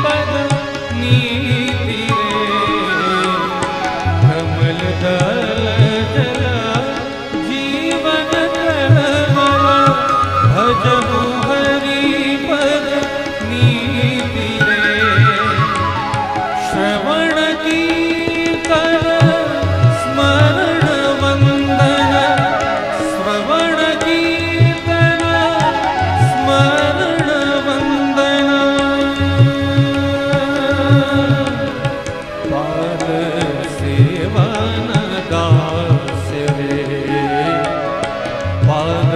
पद नीति रे कमल दल जल जीवन कलमल भजहु हरि पद नीति रे श्रवण कीर्तन स्मरण वंदन श्रवण कीर्तन स्मरण वंदन पाद सेवन दास्य रे पाद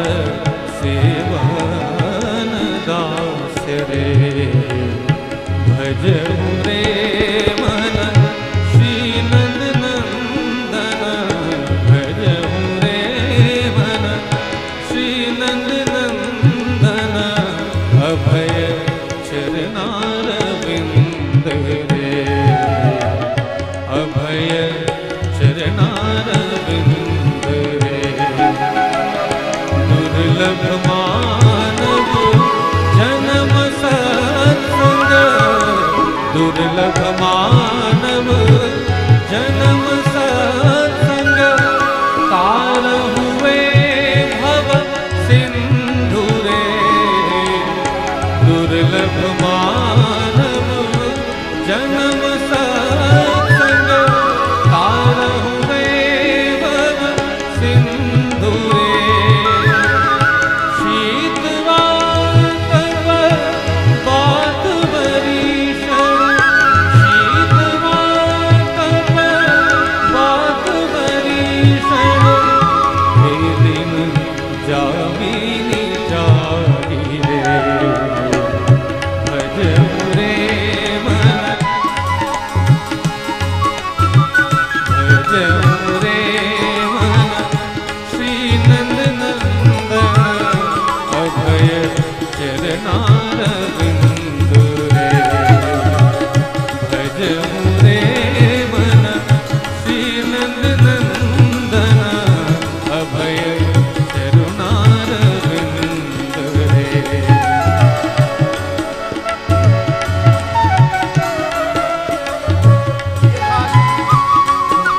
सेवन दास्य रे भजहु रे मन श्री नंद नंदन भजहु रे मन श्री नंद नंदन अभय चरणार विंद रे अभय चरणार विंद रे दुर्लभ मानव जन्म सत्संग दुर्लभ मानव जन्म सत्संग तार हुए भव सिंधु रे दुर्लभ मानव जन्म सत्संग तार हुए भव सिंधु रे शीत वातव बात बरीषण शीत वातव बात बरीषण हे दिन जामिनी जाहि रे भजहु रे मन भजहु रे मन श्री नंद नंदन अभय चरणार विंद रे भजहु रे मन श्री नंद नंदन अभय चरणार विंद रे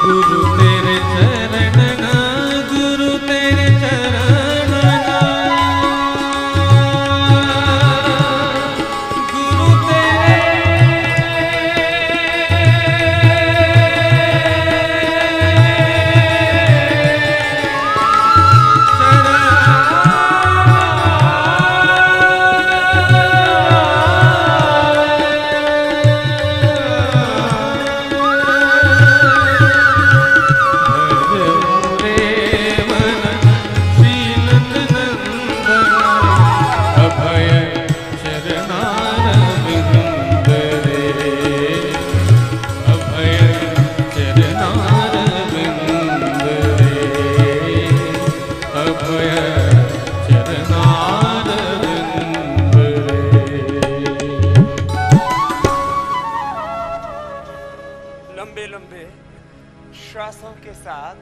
गुरु तेरे चरण गुरु तेरे चरण गुरु तेरे लंबे लंबे श्वासों के साथ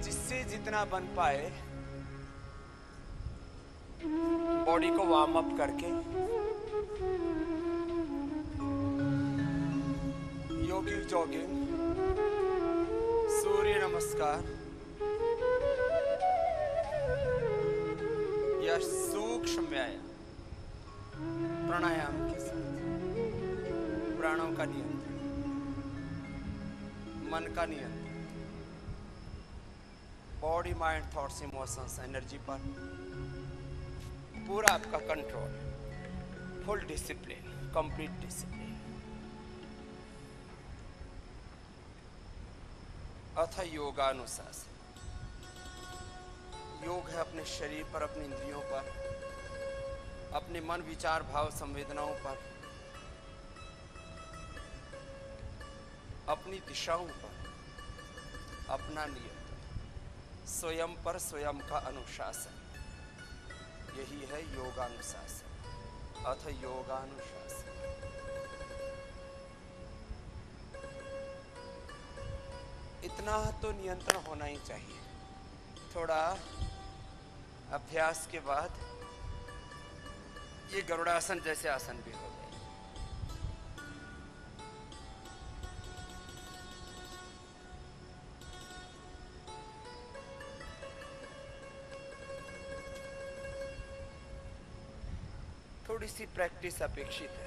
जिससे जितना बन पाए बॉडी को वार्म अप करके योगिक जॉगिंग सूर्य नमस्कार या सूक्ष्म व्यायाम प्राणायाम के साथ प्राणों का नियंत्रण मन का नियंत्रण body mind thoughts emotions energy पर पूरा आपका control full discipline complete discipline अथ योगानुशासन योग है अपने शरीर पर अपनी इंद्रियों पर अपने मन विचार भाव संवेदनाओं पर अपनी दिशाओं पर अपना नियंत्रण स्वयं पर स्वयं का अनुशासन यही है योगानुशासन अथ योगानुशासन। इतना तो नियंत्रण होना ही चाहिए। थोड़ा अभ्यास के बाद ये गरुड़ासन जैसे आसन भी हो गए। थोड़ी सी प्रैक्टिस अपेक्षित है।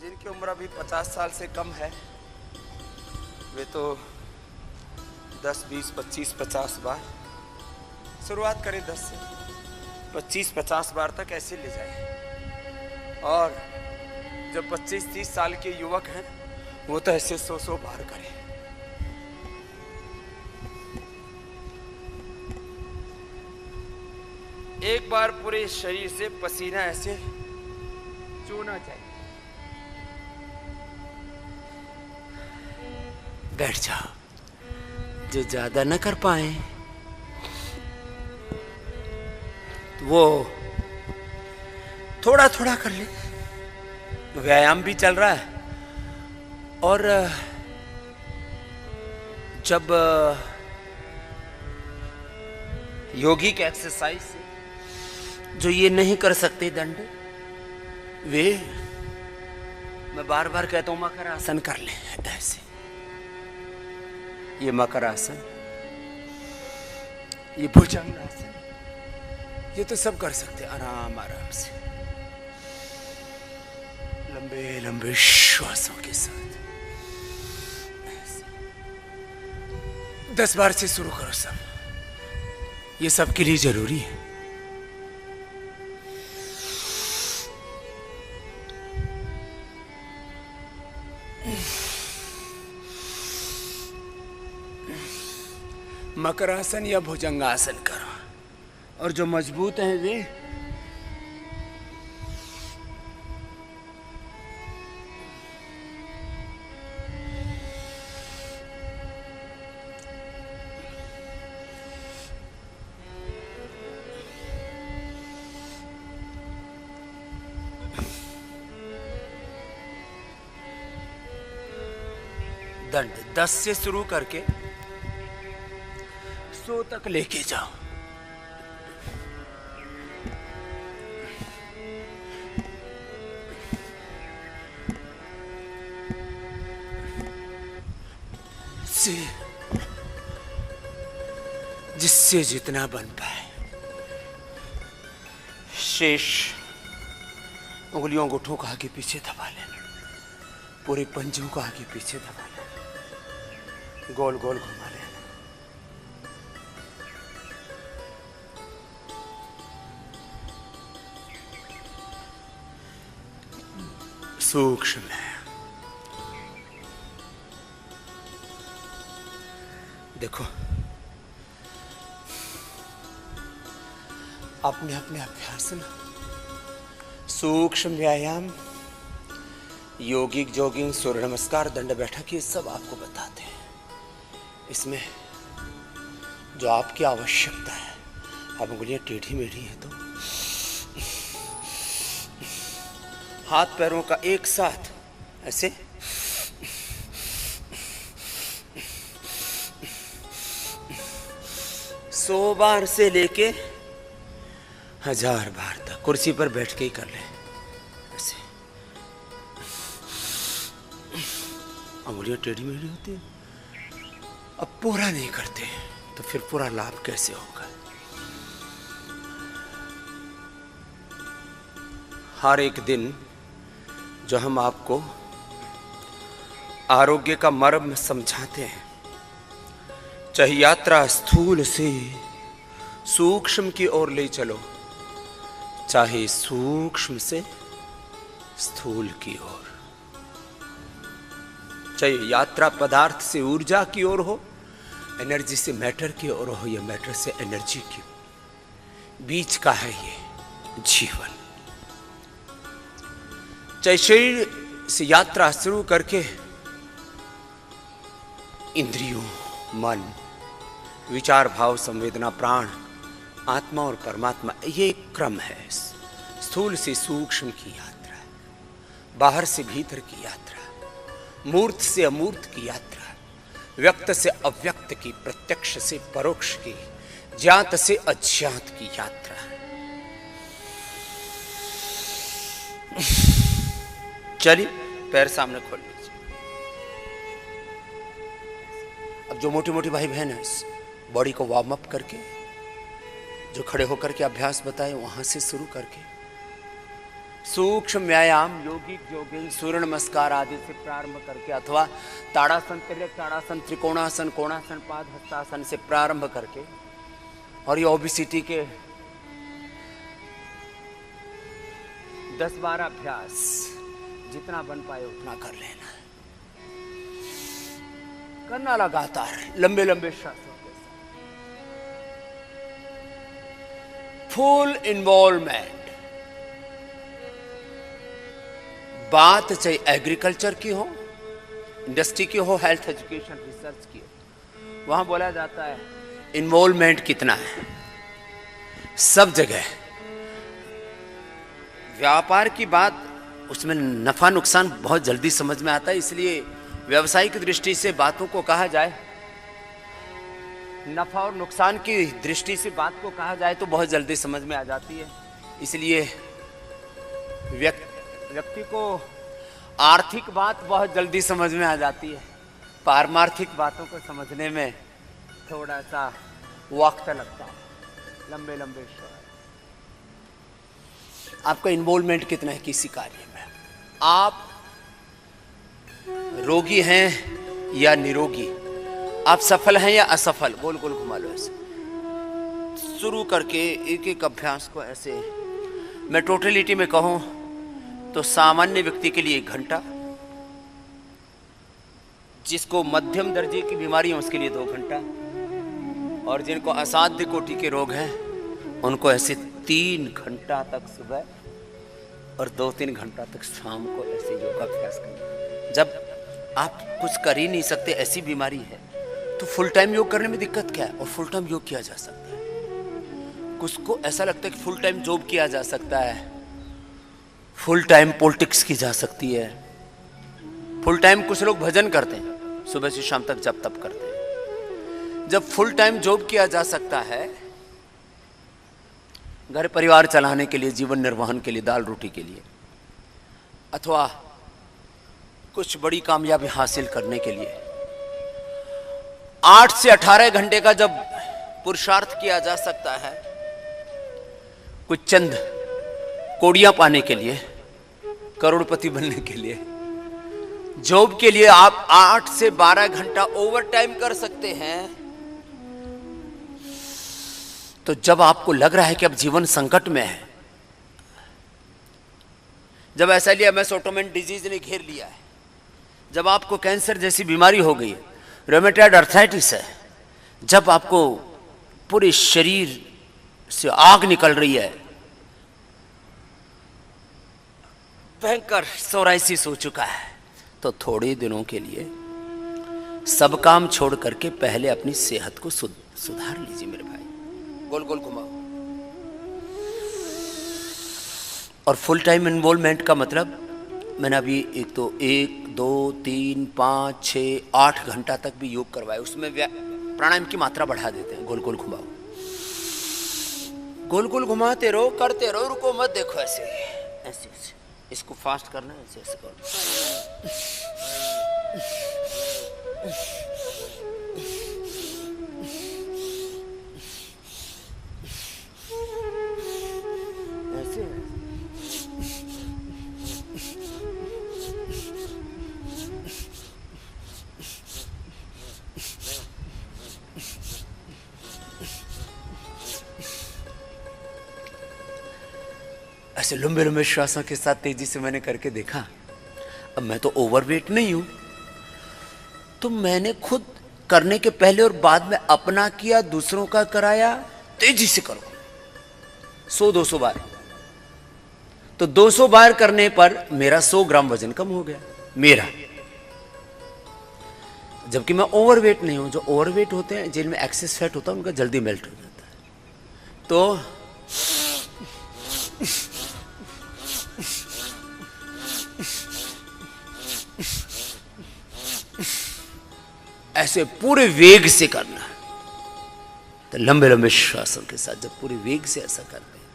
जिनकी उम्र अभी 50 साल से कम है वे तो 10, 20, 25, 50 बार शुरुआत करें। 10 से 25, 50 बार तक ऐसे ले जाए। और जो 25, 30 साल के युवक हैं वो तो ऐसे 100 बार करें। एक बार पूरे शरीर से पसीना ऐसे चूना चाहिए। बैठ जाओ। जो ज्यादा न कर पाए वो थोड़ा थोड़ा कर ले। व्यायाम भी चल रहा है। और जब योगिक एक्सरसाइज से जो ये नहीं कर सकते दंड, वे मैं बार बार कहता हूं मकर आसन कर ले। ऐसे ये मकर आसन, ये भुजंग आसन, ये तो सब कर सकते आराम आराम से, लंबे लंबे श्वासों के साथ। 10 बार से शुरू करो सब। ये सबके लिए जरूरी है। मकर आसन या भुजंगासन करो। और जो मजबूत हैं वे दंड 10 से शुरू करके 100 तक लेके जाओ। जिससे जितना बन पाए। शेष उंगलियों गुठों को आगे पीछे दबा लेना। पूरे पंजों को आगे पीछे दबा लेना। गोल गोल घुमा लेना। सूक्ष्म है। देखो अपने अपने अभ्यास में सूक्ष्म व्यायाम, योगिक जॉगिंग, सूर्य नमस्कार, दंड बैठक, ये सब आपको बताते हैं। इसमें जो आपकी आवश्यकता है, आप उंगलियां टेढ़ी मेढ़ी हैं तो हाथ पैरों का एक साथ ऐसे सौ बार से लेके 1000 बार तक कुर्सी पर बैठ के ही कर ले। ऐसे उंगलियां टेढ़ी मेढ़ी होती है। अब पूरा नहीं करते तो फिर पूरा लाभ कैसे होगा? हर एक दिन जो हम आपको आरोग्य का मर्म समझाते हैं, चाहे यात्रा स्थूल से सूक्ष्म की ओर ले चलो, चाहे सूक्ष्म से स्थूल की ओर, चाहे यात्रा पदार्थ से ऊर्जा की ओर हो, एनर्जी से मैटर की ओर हो, या मैटर से एनर्जी की, बीच का है ये जीवन। चाहे शरीर से यात्रा शुरू करके इंद्रियों, मन, विचार, भाव, संवेदना, प्राण, आत्मा और परमात्मा, ये एक क्रम है। स्थूल से सूक्ष्म की यात्रा, बाहर से भीतर की यात्रा, मूर्त से अमूर्त की यात्रा, व्यक्त से अव्यक्त की, प्रत्यक्ष से परोक्ष की, ज्ञात से अज्ञात की यात्रा। चलिए पैर सामने खोल लीजिए। अब जो मोटी मोटी भाई बहन है, इस बॉडी को वार्म अप करके, जो खड़े होकर के अभ्यास बताए वहां से शुरू करके सूक्ष्म व्यायाम, योगिक जोगिंग, सूर्य नमस्कार आदि से प्रारंभ करके, अथवा ताड़ासन, तिर्यक ताड़ासन, त्रिकोणासन, कोणासन, पाद हस्तासन से प्रारंभ करके, और ये ओबेसिटी के 10-12 अभ्यास जितना बन पाए उतना कर लेना, करना लगातार लंबे लंबे श्वासों के साथ, फुल इन्वॉल्वमेंट। बात चाहे एग्रीकल्चर की हो, इंडस्ट्री की हो, हेल्थ एजुकेशन रिसर्च की हो, वहां बोला जाता है इन्वॉल्वमेंट कितना है। सब जगह व्यापार की बात, उसमें नफा नुकसान बहुत जल्दी समझ में आता है, इसलिए व्यवसायिक दृष्टि से बातों को कहा जाए, नफा और नुकसान की दृष्टि से बात को कहा जाए तो बहुत जल्दी समझ में आ जाती है। इसलिए व्यक्ति को आर्थिक बात बहुत जल्दी समझ में आ जाती है, पारमार्थिक बातों को समझने में थोड़ा सा वक्त लगता है, लंबे लंबे श्वास। आपका इन्वॉल्वमेंट कितना है किसी कार्य में? आप रोगी हैं या निरोगी, आप सफल हैं या असफल, गोल गोल घुमा लो ऐसे, शुरू करके एक एक अभ्यास को ऐसे। मैं टोटलिटी में कहूं तो सामान्य व्यक्ति के लिए 1 घंटा, जिसको मध्यम दर्जे की बीमारी है उसके लिए 2 घंटा, और जिनको असाध्य कोटि के रोग हैं उनको ऐसे 3 घंटा तक सुबह और 2-3 घंटा तक शाम को ऐसे योगाभ्यास करना। जब आप कुछ कर ही नहीं सकते, ऐसी बीमारी है, तो फुल टाइम योग करने में दिक्कत क्या है? और फुल टाइम योग किया जा सकता है। कुछ को ऐसा लगता है कि फुल टाइम जॉब किया जा सकता है, फुल टाइम पॉलिटिक्स की जा सकती है, फुल टाइम कुछ लोग भजन करते हैं, सुबह से शाम तक जब तब करते हैं। जब फुल टाइम जॉब किया जा सकता है, घर परिवार चलाने के लिए, जीवन निर्वहन के लिए, दाल रोटी के लिए, अथवा कुछ बड़ी कामयाबी हासिल करने के लिए 8 से 18 घंटे का जब पुरुषार्थ किया जा सकता है, कुछ चंद कोड़ियां पाने के लिए, करोड़पति बनने के लिए, जॉब के लिए आप 8 से 12 घंटा ओवर टाइम कर सकते हैं। तो जब आपको लग रहा है कि अब जीवन संकट में है, जब ऐसा लिया MS ऑटोमेन डिजीज ने घेर लिया है, जब आपको कैंसर जैसी बीमारी हो गई है, रोमेटॉइड अर्थराइटिस है, जब आपको पूरे शरीर से आग निकल रही है, भयंकर सोराइसिस हो चुका है, तो थोड़े दिनों के लिए सब काम छोड़ करके पहले अपनी सेहत को सुधार लीजिए मेरे भाई। गोल गोल घुमाओ। और फुल टाइम इन्वॉल्वमेंट का मतलब, मैंने अभी 1 2 3 5 6 8 घंटा तक भी योग करवाया, उसमें प्राणायाम की मात्रा बढ़ा देते हैं। गोल गोल घुमाओ, गोल गोल घुमाते रहो, करते रहो, रुको मत, देखो ऐसे ऐसे ऐसे, इसको फास्ट करना है, ऐसे ऐसे करो। ऐसे ऐसे लंबे लंबे श्वासों के साथ तेजी से मैंने करके देखा। अब मैं तो ओवरवेट नहीं हूं, तो मैंने खुद करने के पहले और बाद में अपना किया, दूसरों का कराया। तेजी से करो 100-200 बार, तो 200 बार करने पर मेरा 100 ग्राम वजन कम हो गया मेरा, जबकि मैं ओवरवेट नहीं हूं। जो ओवरवेट होते हैं, जिनमें एक्सेस फैट होता है, उनका जल्दी मेल्ट हो जाता है। तो ऐसे पूरे वेग से करना। तो लंबे लंबे श्वासों के साथ जब पूरे वेग से ऐसा करते हैं,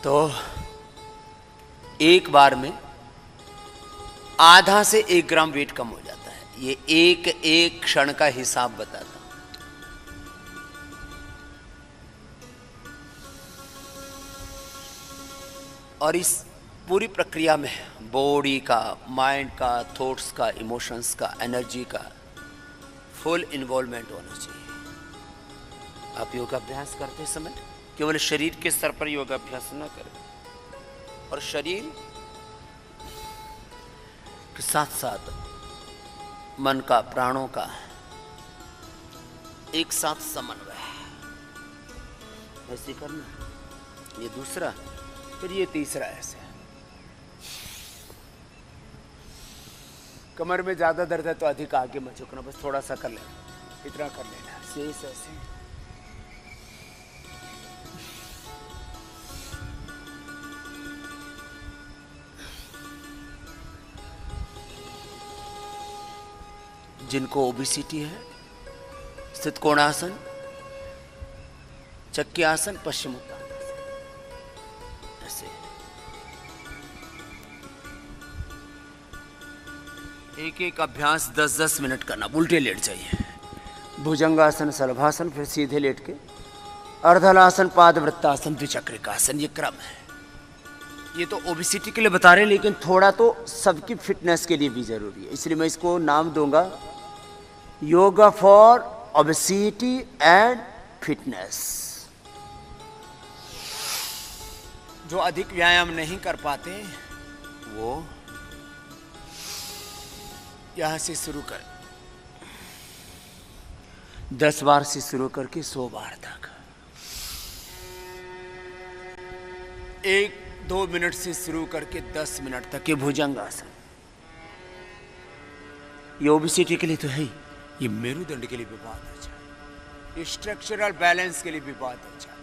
तो एक बार में आधा से 1 ग्राम वेट कम हो जाता है। ये एक एक क्षण का हिसाब बताता। और इस पूरी प्रक्रिया में बॉडी का, माइंड का, थॉट्स का, इमोशंस का, एनर्जी का फुल इन्वॉल्वमेंट होना चाहिए। आप योगाभ्यास करते समय केवल शरीर के स्तर पर योगाभ्यास न करें, और शरीर के साथ साथ मन का, प्राणों का एक साथ समन्वय ऐसे करना। ये दूसरा, फिर ये तीसरा ऐसे। कमर में ज्यादा दर्द है तो अधिक आगे मत झुकना, बस थोड़ा सा कर लेना, इतना कर लेना, शेष ऐसे। जिनको ओबेसिटी है, स्थित कोणासन, चक्की आसन, पश्चिमोत्तान ऐसे। एक एक अभ्यास 10-10 मिनट करना। उल्टे लेट जाइए। भुजंगासन, शलभासन, फिर सीधे लेट के अर्धलासन, पादवृत्तासन, द्विचक्रिकासन। ये क्रम है। ये तो ओबेसिटी के लिए बता रहे हैं, लेकिन थोड़ा तो सबकी फिटनेस के लिए भी जरूरी है, इसलिए मैं इसको नाम दूंगा yoga for obesity and fitness. जो अधिक व्यायाम नहीं कर पाते वो यहां से शुरू कर 10 बार से शुरू करके 100 बार तक, 1-2 मिनट से शुरू करके 10 मिनट तक। ये भुजंगासन, ये ओबेसिटी के लिए तो है ही, ये मेरुदंड के लिए भी बहुत अच्छा है, ये स्ट्रक्चरल बैलेंस के लिए भी बहुत अच्छा है।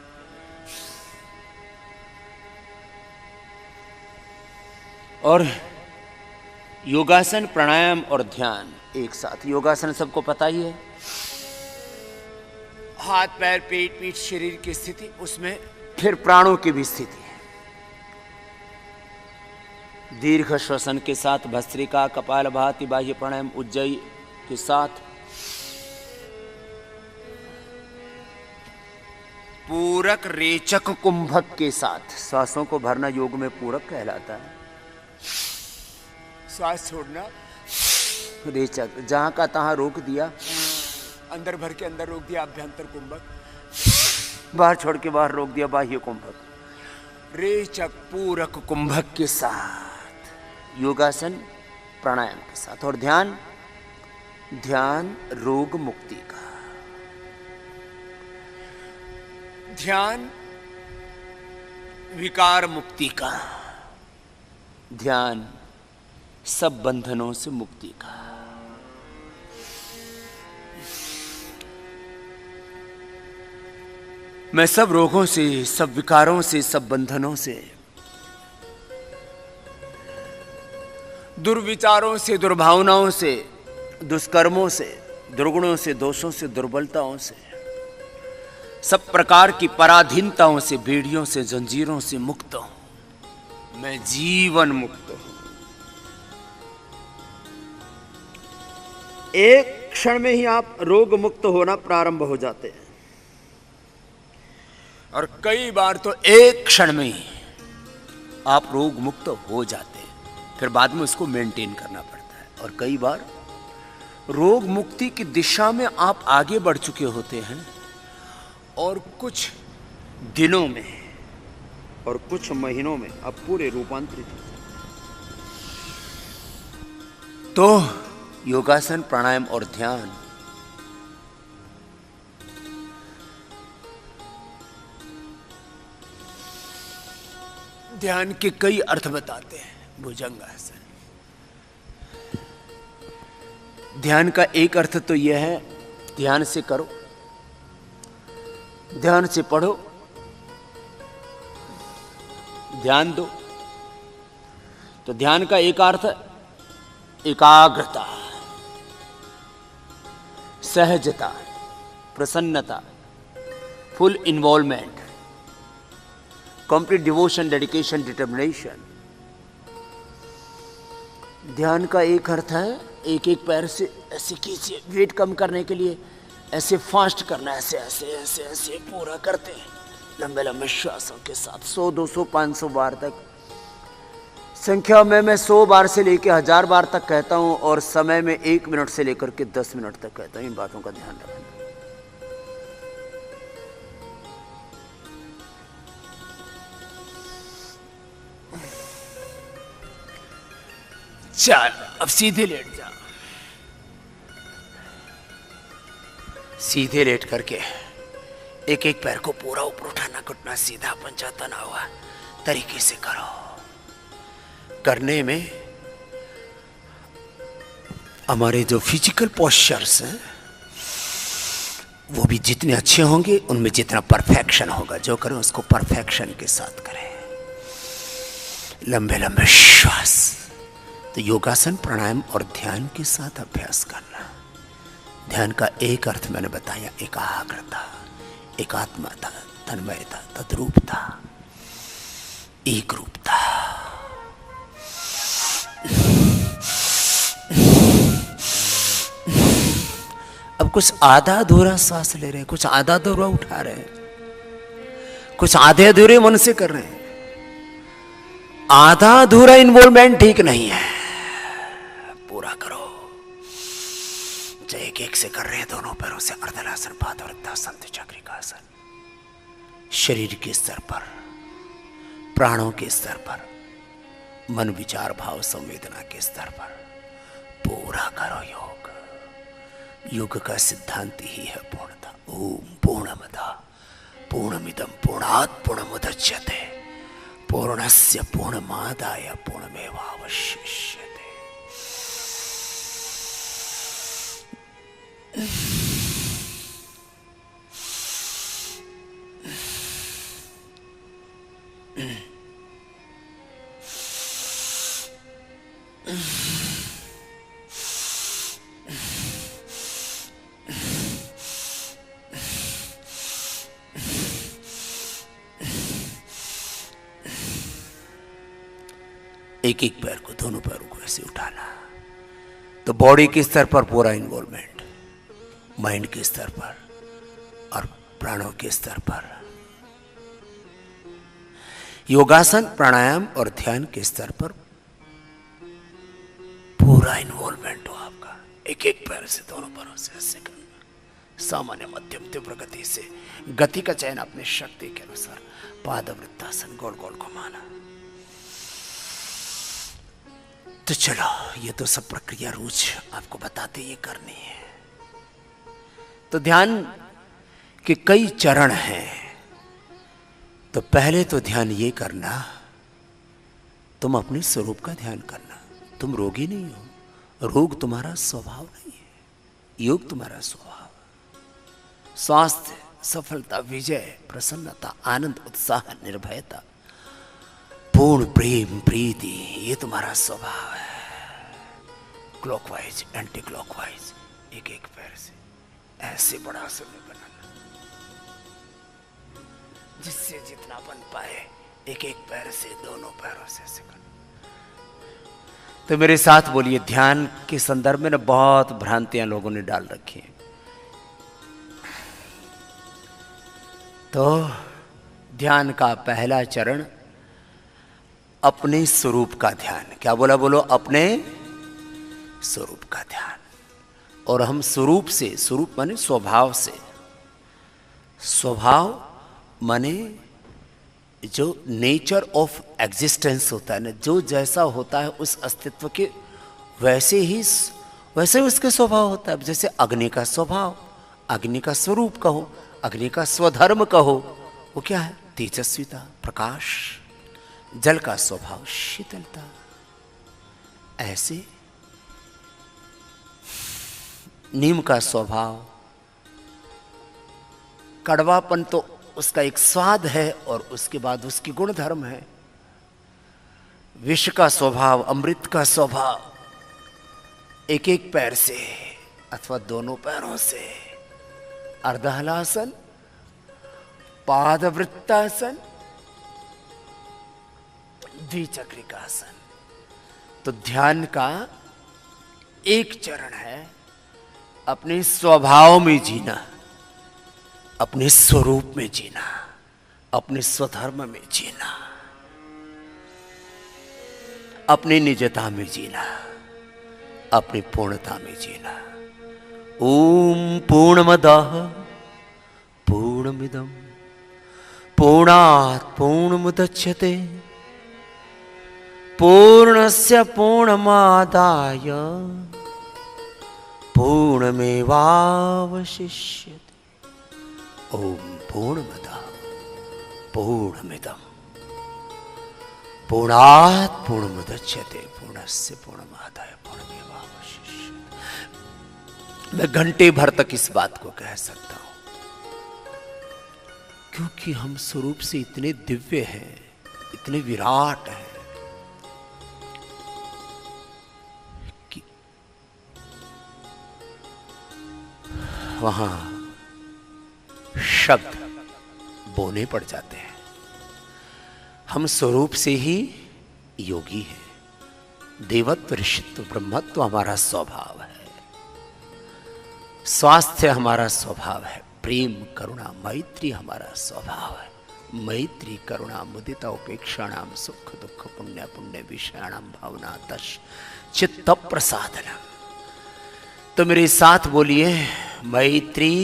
और योगासन, प्राणायाम और ध्यान एक साथ। योगासन सबको पता ही है, हाथ पैर, पेट, पीठ, शरीर की स्थिति, उसमें फिर प्राणों की भी स्थिति है। दीर्घ श्वसन के साथ भस्त्रिका, कपालभाति, बाह्य प्राणायाम, उज्जयी के साथ, पूरक, रेचक, कुंभक के साथ। सांसों को भरना योग में पूरक कहलाता है। श्वास छोड़ना रेचक, जहां का तहां रोक दिया, अंदर भर के अंदर रोक दिया, अभ्यंतर कुंभक। बाहर छोड़ के बाहर रोक दिया, बाह्य कुंभक। रेचक, पूरक, कुंभक के साथ योगासन, प्राणायाम के साथ। और ध्यान, ध्यान रोग मुक्ति का, ध्यान विकार मुक्ति का, ध्यान सब बंधनों से मुक्ति का। मैं सब रोगों से, सब विकारों से, सब बंधनों से, दुर्विचारों से, दुर्भावनाओं से, दुष्कर्मों से, दुर्गुणों से, दोषों से, दुर्बलताओं से, सब प्रकार की पराधीनताओं से, बेड़ियों से, जंजीरों से मुक्त हूं। मैं जीवन मुक्त हूं। एक क्षण में ही आप रोग मुक्त होना प्रारंभ हो जाते हैं, और कई बार तो एक क्षण में ही आप रोग मुक्त हो जाते हैं। फिर बाद में उसको मेंटेन करना पड़ता है, और कई बार रोग मुक्ति की दिशा में आप आगे बढ़ चुके होते हैं, और कुछ दिनों में और कुछ महीनों में आप पूरे रूपांतरित हो जाते हैं। तो योगासन, प्राणायाम और ध्यान ध्यान के कई अर्थ बताते हैं। भुजंगासन, ध्यान का एक अर्थ तो यह है, ध्यान से करो, ध्यान से पढ़ो, ध्यान दो। तो ध्यान का एक अर्थ एकाग्रता, सहजता, प्रसन्नता, full involvement, complete devotion, dedication, determination. ध्यान का एक अर्थ है एक एक पैर से ऐसे कीजिए, वेट कम करने के लिए ऐसे फास्ट करना, ऐसे ऐसे ऐसे ऐसे पूरा करते हैं लंबे लंबे श्वासों के साथ 100 200 500 बार तक। संख्या में मैं 100 बार से लेकर 1000 बार तक कहता हूं और समय में 1 मिनट से लेकर के 10 मिनट तक कहता हूं। इन बातों का ध्यान रखना। चल अब सीधे लेट जा। सीधे लेट करके एक एक पैर को पूरा ऊपर उठाना, घुटना सीधा पंजा तना हुआ तरीके से करो। करने में हमारे जो फिजिकल पोस्चर्स हैं वो भी जितने अच्छे होंगे उनमें जितना परफेक्शन होगा। जो करें उसको परफेक्शन के साथ करें। लंबे लंबे श्वास। तो योगासन, प्राणायाम और ध्यान के साथ अभ्यास करना। ध्यान का एक अर्थ मैंने बताया, एकाग्रता, एकात्मता, तन्मयता, तद्रूपता, एक रूपता। अब कुछ आधा अधूरा सांस ले रहे हैं, कुछ आधा अधूरा उठा रहे हैं, कुछ आधे अधूरे मन से कर रहे हैं। आधा अधूरा इन्वॉल्वमेंट ठीक नहीं है, पूरा करो। एक एक से कर रहे हैं दोनों पैरों से अर्धलासन, पादवृत्तासन, द्विचक्रिकासन। शरीर के स्तर पर, प्राणों के स्तर पर, मन विचार भाव संवेदना के स्तर पर पूरा करो योग। योग का सिद्धांत ही है पूर्णता। ओम पूर्णमदा पूर्णमिदं पूर्णात् पूर्णमुदच्यते पूर्णस्य पूर्णमादाय पूर्णमेवावशिष्यते। एक एक पैर को, दोनों पैरों को ऐसे उठाना। तो बॉडी के स्तर पर पूरा इन्वॉल्वमेंट, माइंड के स्तर पर और प्राणों के स्तर पर। योगासन, प्राणायाम और ध्यान के स्तर पर पूरा इन्वॉल्वमेंट हो आपका। एक एक पैर से, दोनों पैरों से ऐसे करना। सामान्य, मध्यम, तीव्र गति से। गति का चयन अपने शक्ति के अनुसार। पादवृत्तासन, गोल गोल घुमाना। तो चलो, ये तो सब प्रक्रिया रोज आपको बताते ये करनी है। तो ध्यान के कई चरण हैं। तो पहले तो ध्यान ये करना, तुम अपने स्वरूप का ध्यान करना। तुम रोगी नहीं हो, रोग तुम्हारा स्वभाव नहीं है, योग तुम्हारा स्वभाव। स्वास्थ्य, सफलता, विजय, प्रसन्नता, आनंद, उत्साह, निर्भयता, पूर्ण प्रेम, प्रीति, ये तुम्हारा स्वभाव है। क्लॉकवाइज, एंटी क्लॉकवाइज, एक एक पैर से ऐसे बड़ा समय बनाना, जिससे जितना बन पाए एक एक पैर से, दोनों पैरों से ऐसे करना। तो मेरे साथ बोलिए, ध्यान के संदर्भ में ना बहुत भ्रांतियां लोगों ने डाल रखी हैं। तो ध्यान का पहला चरण अपने स्वरूप का ध्यान। क्या बोला? बोलो, अपने स्वरूप का ध्यान। और हम स्वरूप से, स्वरूप माने स्वभाव से, स्वभाव माने जो नेचर ऑफ एग्जिस्टेंस होता है ना, जो जैसा होता है उस अस्तित्व के वैसे उसके स्वभाव होता है। जैसे अग्नि का स्वभाव, अग्नि का स्वरूप कहो, अग्नि का स्वधर्म कहो, वो क्या है? तेजस्विता, प्रकाश। जल का स्वभाव शीतलता। ऐसे नीम का स्वभाव कड़वापन, तो उसका एक स्वाद है और उसके बाद उसकी गुण धर्म है। विष का स्वभाव, अमृत का स्वभाव। एक एक पैर से अथवा दोनों पैरों से अर्धहलासन, पादवृत्तासन, द्विचक्रिकासन। तो ध्यान का एक चरण है अपने स्वभाव में जीना, अपने स्वरूप में जीना, अपने स्वधर्म में जीना, अपनी निजता में जीना, अपनी पूर्णता में जीना। ओम पूर्णमदः पूर्णमिदं पूर्णात् पूर्णमुदच्यते पूर्णस्य पूर्णमादाय पूर्णमेवावशिष्यते। ओम पूर्णमदः पूर्णमिदं पूर्णात् पूर्णमुदच्यते पूर्णस्य पूर्णमादाय पूर्णमेवावशिष्यते। मैं घंटे भर तक इस बात को कह सकता हूं, क्योंकि हम स्वरूप से इतने दिव्य हैं, इतने विराट हैं कि वहां शब्द बोने पड़ जाते हैं। हम स्वरूप से ही योगी हैं। देवत्व, ऋषित्व, ब्रह्मत्व हमारा स्वभाव है, स्वास्थ्य हमारा स्वभाव है, प्रेम, करुणा, मैत्री हमारा स्वभाव है। मैत्री, करुणा, मुदिता, उपेक्षाणाम, सुख दुख, पुण्य पुण्य विषयाणाम भावना तश चित्त प्रसादनम। तो मेरे साथ बोलिए, मैत्री,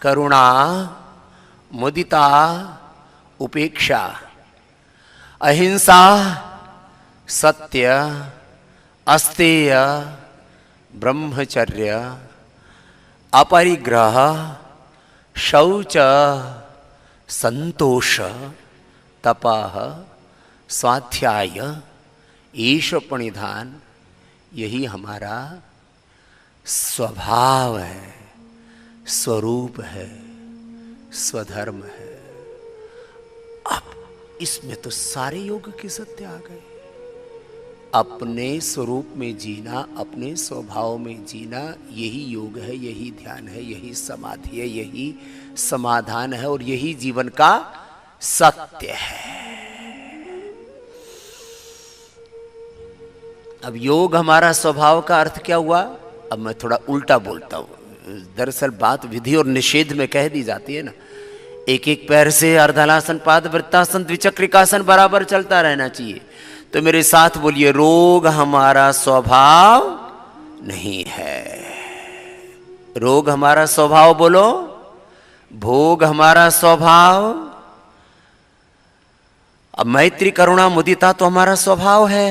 करुणा, मुदिता, उपेक्षा, अहिंसा, सत्य, अस्तेय, ब्रह्मचर्य, अपरिग्रह, शौच, संतोष, तपः, स्वाध्याय, ईश प्रणिधान, यही हमारा स्वभाव है, स्वरूप है, स्वधर्म है। अब इसमें तो सारे योग के सत्य आ गए। अपने स्वरूप में जीना, अपने स्वभाव में जीना, यही योग है, यही ध्यान है, यही समाधि है, यही समाधान है और यही जीवन का सत्य है। अब योग हमारा स्वभाव का अर्थ क्या हुआ? अब मैं थोड़ा उल्टा बोलता हूं। दरअसल बात विधि और निषेध में कह दी जाती है ना। एक एक पैर से अर्धलासन, पाद वृत्तासन, द्विचक्रिकासन बराबर चलता रहना चाहिए। तो मेरे साथ बोलिए, रोग हमारा स्वभाव नहीं है। रोग हमारा स्वभाव बोलो, भोग हमारा स्वभाव। अब मैत्री, करुणा, मुदिता तो हमारा स्वभाव है,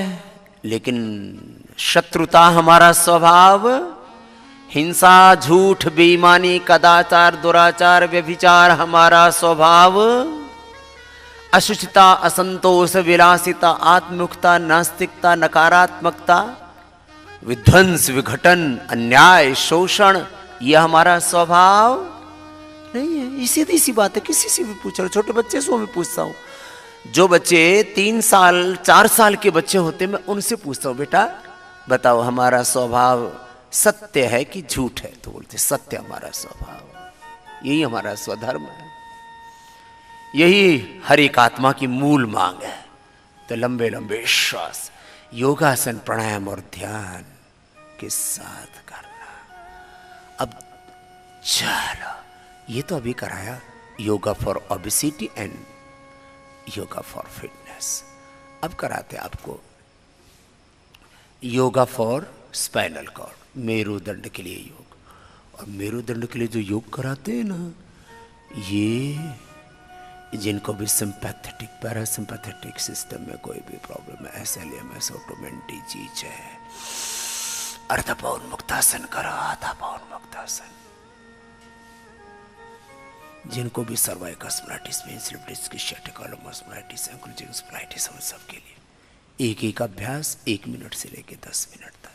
लेकिन शत्रुता हमारा स्वभाव, हिंसा, झूठ, बेईमानी, कदाचार, दुराचार, व्यभिचार हमारा स्वभाव, अशुचिता, असंतोष, विलासिता, आत्मुखता, नास्तिकता, नकारात्मकता, विध्वंस, विघटन, अन्याय, शोषण, यह हमारा स्वभाव नहीं है। सीधी सी बात है, किसी से भी पूछ लो। छोटे बच्चे से मैं पूछता हूं, जो बच्चे 3 साल 4 साल के बच्चे होते, मैं उनसे पूछता हूं, बेटा बताओ हमारा स्वभाव सत्य है कि झूठ है? तो बोलते सत्य हमारा स्वभाव, यही हमारा स्वधर्म है, यही हर एक आत्मा की मूल मांग है। तो लंबे लंबे श्वास, योगासन, प्राणायाम और ध्यान के साथ करना। अब चलो, ये तो अभी कराया yoga for obesity and yoga for fitness. अब कराते आपको योगा फॉर स्पाइनल कॉर्ड, मेरुदंड के लिए योग। और मेरुदंड के लिए जो योग कराते हैं ना, ये जिनको भी सिंपैथेटिक, पैरासिम्पैथेटिक सिस्टम में कोई भी प्रॉब्लम है, SLMS ऑटोमेटिक चीज है। अर्धपौन मुक्तासन करो, आधा पौन मुक्तासन। जिनको भी cervical spondylitis, main slip disc, स्टैटिकोलमस स्पॉन्डिलाइटिस, एंक्लोजिंग स्पॉन्डिलाइटिस, हम सब के लिए एक एक अभ्यास 1 मिनट से लेकर 10 मिनट तक।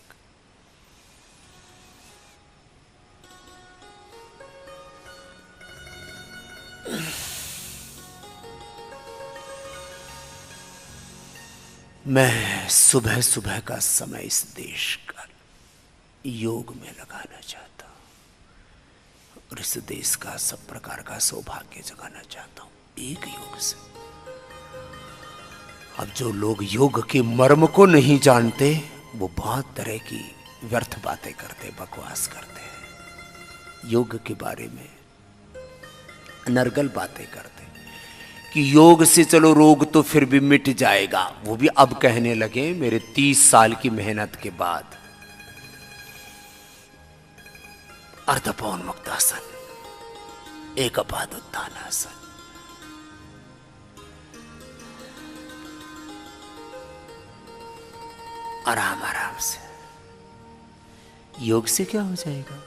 मैं सुबह सुबह का समय इस देश का योग में लगाना चाहता हूं और इस देश का सब प्रकार का सौभाग्य जगाना चाहता हूं एक योग से। अब जो लोग योग के मर्म को नहीं जानते वो बहुत तरह की व्यर्थ बातें करते, बकवास करते हैं। योग के बारे में नरगल बातें करते कि योग से चलो रोग तो फिर भी मिट जाएगा। वो भी अब कहने लगे मेरे 30 साल की मेहनत के बाद। अर्धपौन मुक्तासन, एकपाद उत्थानासन, आराम आराम से। योग से क्या हो जाएगा?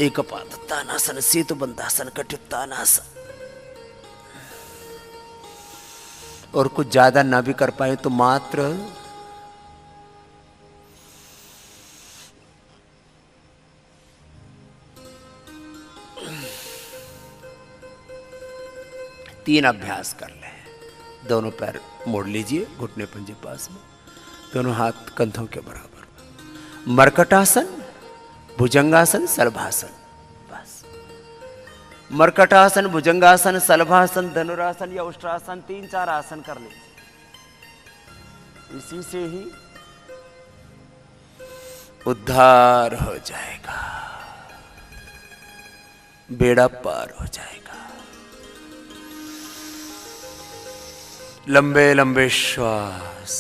एकपाद उत्थानासन, सेतु बंधासन, कटित्थानासन। और कुछ ज्यादा ना भी कर पाए तो मात्र तीन अभ्यास कर लें। दोनों पैर मोड़ लीजिए, घुटने पंजे पास में, दोनों हाथ कंधों के बराबर। मरकटासन, भुजंगासन, सलभासन। बस मरकटासन, भुजंगासन, सलभासन, धनुरासन या उष्ट्रासन, 3-4 आसन कर लीजिए। इसी से ही उद्धार हो जाएगा, बेड़ा पार हो जाएगा। लंबे लंबे श्वास,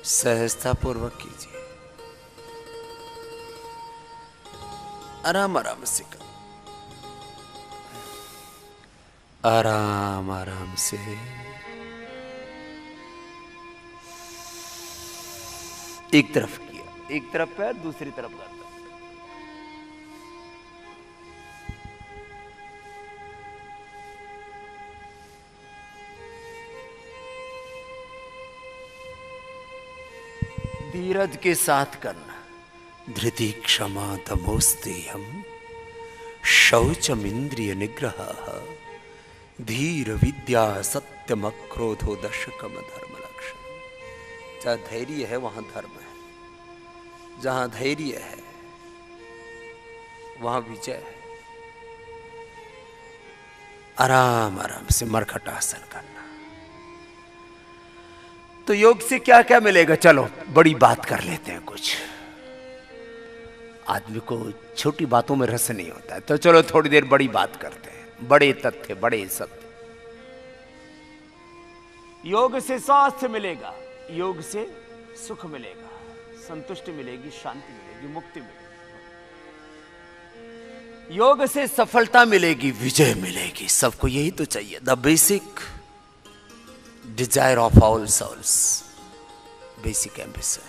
सहजता पूर्वक कीजिए। आराम आराम से करो, आराम आराम से। एक तरफ किया, एक तरफ पैर, दूसरी तरफ गर्दन। धीरज के साथ करना। धृति क्षमा तमोस्तेयम शौचम इंद्रिय निग्रह धीर विद्या सत्यम क्रोधो दशकम धर्म लक्षण। जहां धैर्य है वहां धर्म है, जहां धैर्य है वहां विजय है। आराम आराम से मरकटासन करना। तो योग से क्या क्या मिलेगा? चलो बड़ी बात कर लेते हैं कुछ। आदमी को छोटी बातों में रस नहीं होता है, तो चलो थोड़ी देर बड़ी बात करते हैं। बड़े तथ्य, बड़े सत्य। योग से स्वास्थ्य मिलेगा, योग से सुख मिलेगा, संतुष्टि मिलेगी, शांति मिलेगी, मुक्ति मिलेगी। योग से सफलता मिलेगी, विजय मिलेगी। सबको यही तो चाहिए। The basic desire of all souls, basic ambition,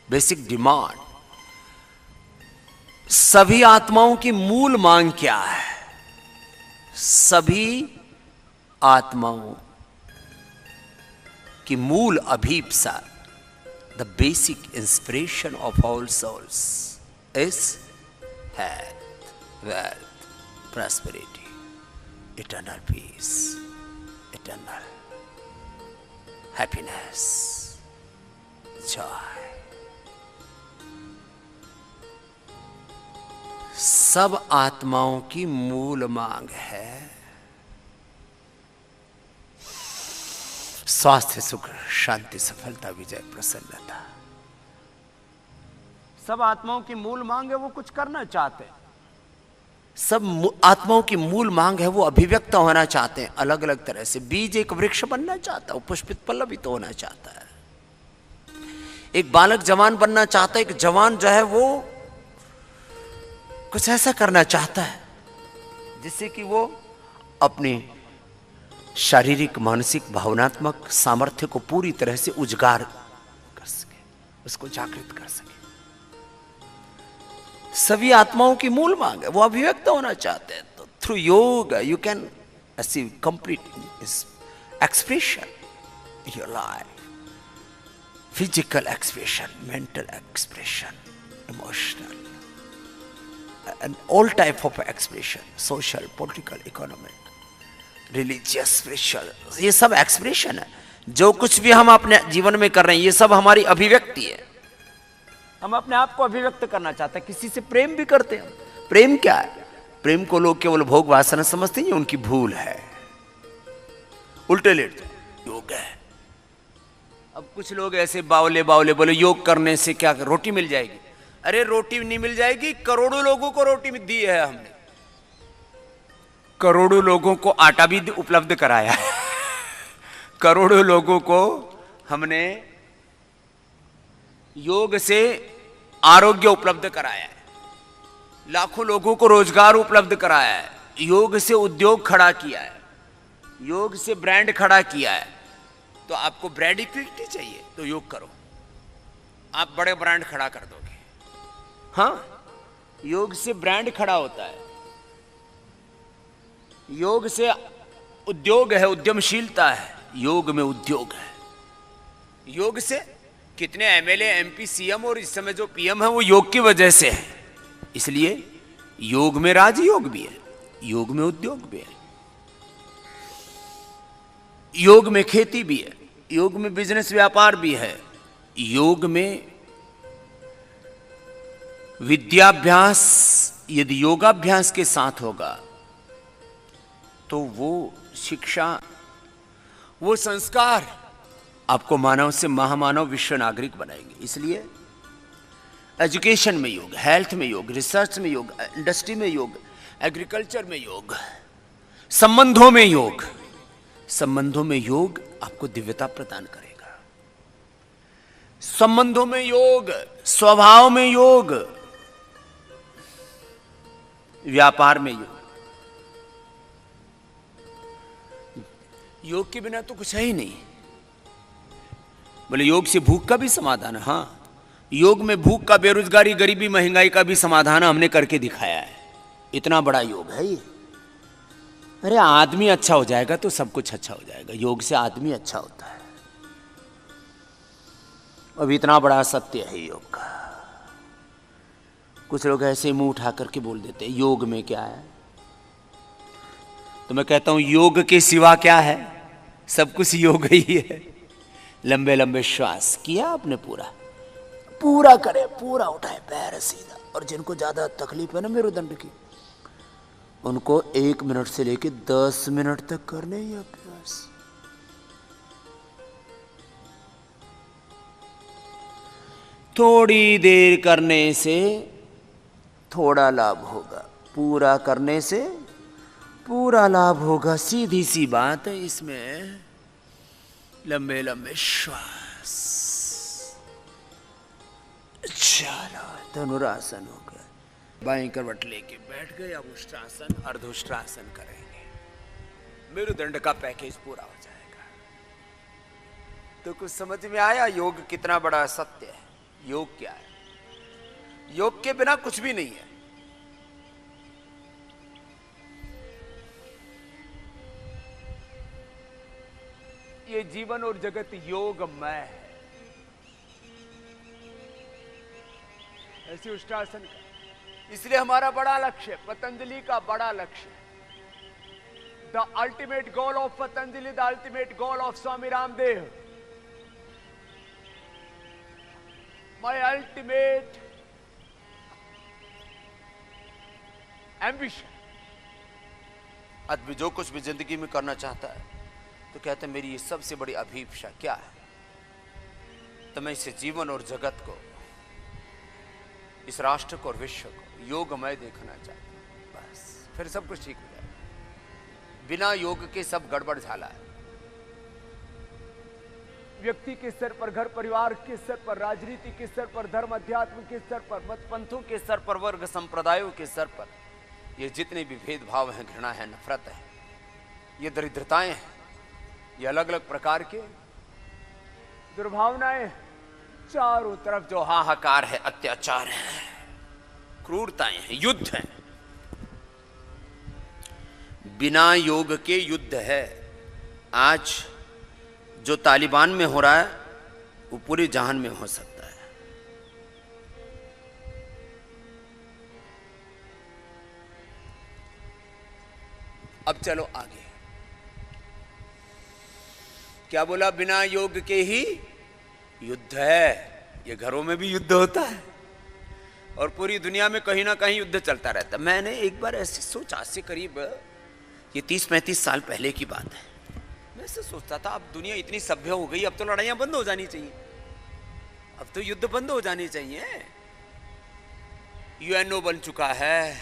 basic demand. सभी आत्माओं की मूल मांग क्या है? सभी आत्माओं की मूल अभीप्सा, the basic inspiration of all souls is health, wealth, prosperity, eternal peace, eternal happiness, joy। सब आत्माओं की मूल मांग है स्वास्थ्य, सुख, शांति, सफलता, विजय, प्रसन्नता। सब आत्माओं की मूल मांग है, वो कुछ करना चाहते हैं। सब आत्माओं की मूल मांग है, वो अभिव्यक्त होना चाहते हैं अलग अलग तरह से। बीज एक वृक्ष बनना चाहता है, वो पुष्पित पल्लवित होना चाहता है। एक बालक जवान बनना चाहता है, एक जवान जो है वो कुछ ऐसा करना चाहता है जिससे कि वो अपनी शारीरिक, मानसिक, भावनात्मक सामर्थ्य को पूरी तरह से उजागर कर सके, उसको जागृत कर सके। सभी आत्माओं की मूल मांग है, वो अभिव्यक्त होना चाहते हैं। तो थ्रू योग you can achieve complete expression your life, physical expression, mental expression, emotional and all type of expression, social, political, economic, religious, spiritual. ये सब एक्सप्रेशन है। जो कुछ भी हम अपने जीवन में कर रहे हैं, ये सब हमारी अभिव्यक्ति है। हम अपने आप को अभिव्यक्त करना चाहते हैं, किसी से प्रेम भी करते हैं, प्रेम क्या है? प्रेम को लोग केवल भोग वासना समझते हैं, उनकी भूल है, उल्टे लेट योग है। अब कुछ लोग ऐसे बावले बावले बोले योग करने से क्या रोटी मिल जाएगी? अरे रोटी नहीं मिल जाएगी, करोड़ों लोगों को रोटी दी है हमने, करोड़ों लोगों को आटा भी उपलब्ध कराया है, करोड़ों लोगों को हमने योग से आरोग्य उपलब्ध कराया है, लाखों लोगों को रोजगार उपलब्ध कराया है, योग से उद्योग खड़ा किया है, योग से ब्रांड खड़ा किया है। तो आपको ब्रांड इक्विटी चाहिए तो योग करो, आप बड़े ब्रांड खड़ा कर दोगे। हाँ, योग से ब्रांड खड़ा होता है, योग से उद्योग है, उद्यमशीलता है, योग में उद्योग है। योग से कितने एमएलए, एमपी, सीएम और इस समय जो पीएम है वो योग की वजह से है। इसलिए योग में राजयोग भी है, योग में उद्योग भी है, योग में खेती भी है, योग में बिजनेस व्यापार भी है, योग में विद्याभ्यास यदि योगाभ्यास के साथ होगा तो वो शिक्षा, वो संस्कार आपको मानव से महामानव विश्व नागरिक बनाएंगे। इसलिए एजुकेशन में योग, हेल्थ में योग, रिसर्च में योग, इंडस्ट्री में योग, एग्रीकल्चर में योग, संबंधों में योग, संबंधों में योग आपको दिव्यता प्रदान करेगा। संबंधों में योग, स्वभाव में योग, व्यापार में योग। योग के बिना तो कुछ है ही नहीं। बोले योग से भूख का भी समाधान है। हाँ, योग में भूख का, बेरोजगारी, गरीबी, महंगाई का भी समाधान हमने करके दिखाया है। इतना बड़ा योग है ये। अरे आदमी अच्छा हो जाएगा तो सब कुछ अच्छा हो जाएगा। योग से आदमी अच्छा होता है। अब इतना बड़ा सत्य है योग का। कुछ लोग ऐसे मुंह उठा करके बोल देते हैं योग में क्या है। तो मैं कहता हूं योग के सिवा क्या है? सब कुछ योग ही है। लंबे लंबे श्वास किया आपने, पूरा पूरा करे, पूरा उठाए पैर सीधा। और जिनको ज्यादा तकलीफ है ना मेरुदंड की, उनको 1 मिनट से लेके 10 मिनट तक करने ही अभ्यास। थोड़ी देर करने से थोड़ा लाभ होगा, पूरा करने से पूरा लाभ होगा। सीधी सी बात है इसमें। लंबे लंबे श्वास। चलो, धनुरासन हो गया। बाईं करवट लेके बैठ गए। अब उष्ट्रासन, अर्धोष्ट्रासन करेंगे। मेरुदंड का पैकेज पूरा हो जाएगा। तो कुछ समझ में आया योग कितना बड़ा सत्य है। योग क्या है? योग के बिना कुछ भी नहीं है। ये जीवन और जगत योगमय है। ऐसे उष्ट्रासन का। इसलिए हमारा बड़ा लक्ष्य, पतंजलि का बड़ा लक्ष्य, the ultimate goal of Patanjali, the ultimate goal of Swami Ramdev, my ultimate ambition. आदमी जो कुछ भी जिंदगी में करना चाहता है तो कहते हैं मेरी ये सबसे बड़ी अभिप्सा क्या है? तो मैं इसे जीवन और जगत को, इस राष्ट्र को और विश्व को योगमय देखना चाहता हूं। बस फिर सब कुछ ठीक हो जाएगा। बिना योग के सब गड़बड़ झाला है। व्यक्ति के स्तर पर, घर परिवार के स्तर पर, राजनीति के स्तर पर, धर्म अध्यात्म के स्तर पर, मत पंथों के स्तर पर, वर्ग संप्रदायों के स्तर पर, ये जितने भी भेदभाव हैं, घृणा है, नफरत है, ये दरिद्रताएं हैं, ये अलग अलग प्रकार के दुर्भावनाएं, चारों तरफ जो हाहाकार है, अत्याचार है, क्रूरताएं हैं, युद्ध है। बिना योग के युद्ध है। आज जो तालिबान में हो रहा है वो पूरे जहान में हो सकता है। अब चलो आगे। क्या बोला? बिना योग के ही युद्ध है। ये घरों में भी युद्ध होता है। और पूरी दुनिया में कहीं ना कहीं युद्ध चलता रहता। मैंने एक बार ऐसी सोचा, आज से करीब ये 30-35 साल पहले की बात है। मैं ऐसे सोचता था अब दुनिया इतनी सभ्य हो गई, अब तो लड़ाइयां बंद हो जानी चाहिए, अब तो युद्ध बंद हो जाने चाहिए। यूएनओ बन चुका है,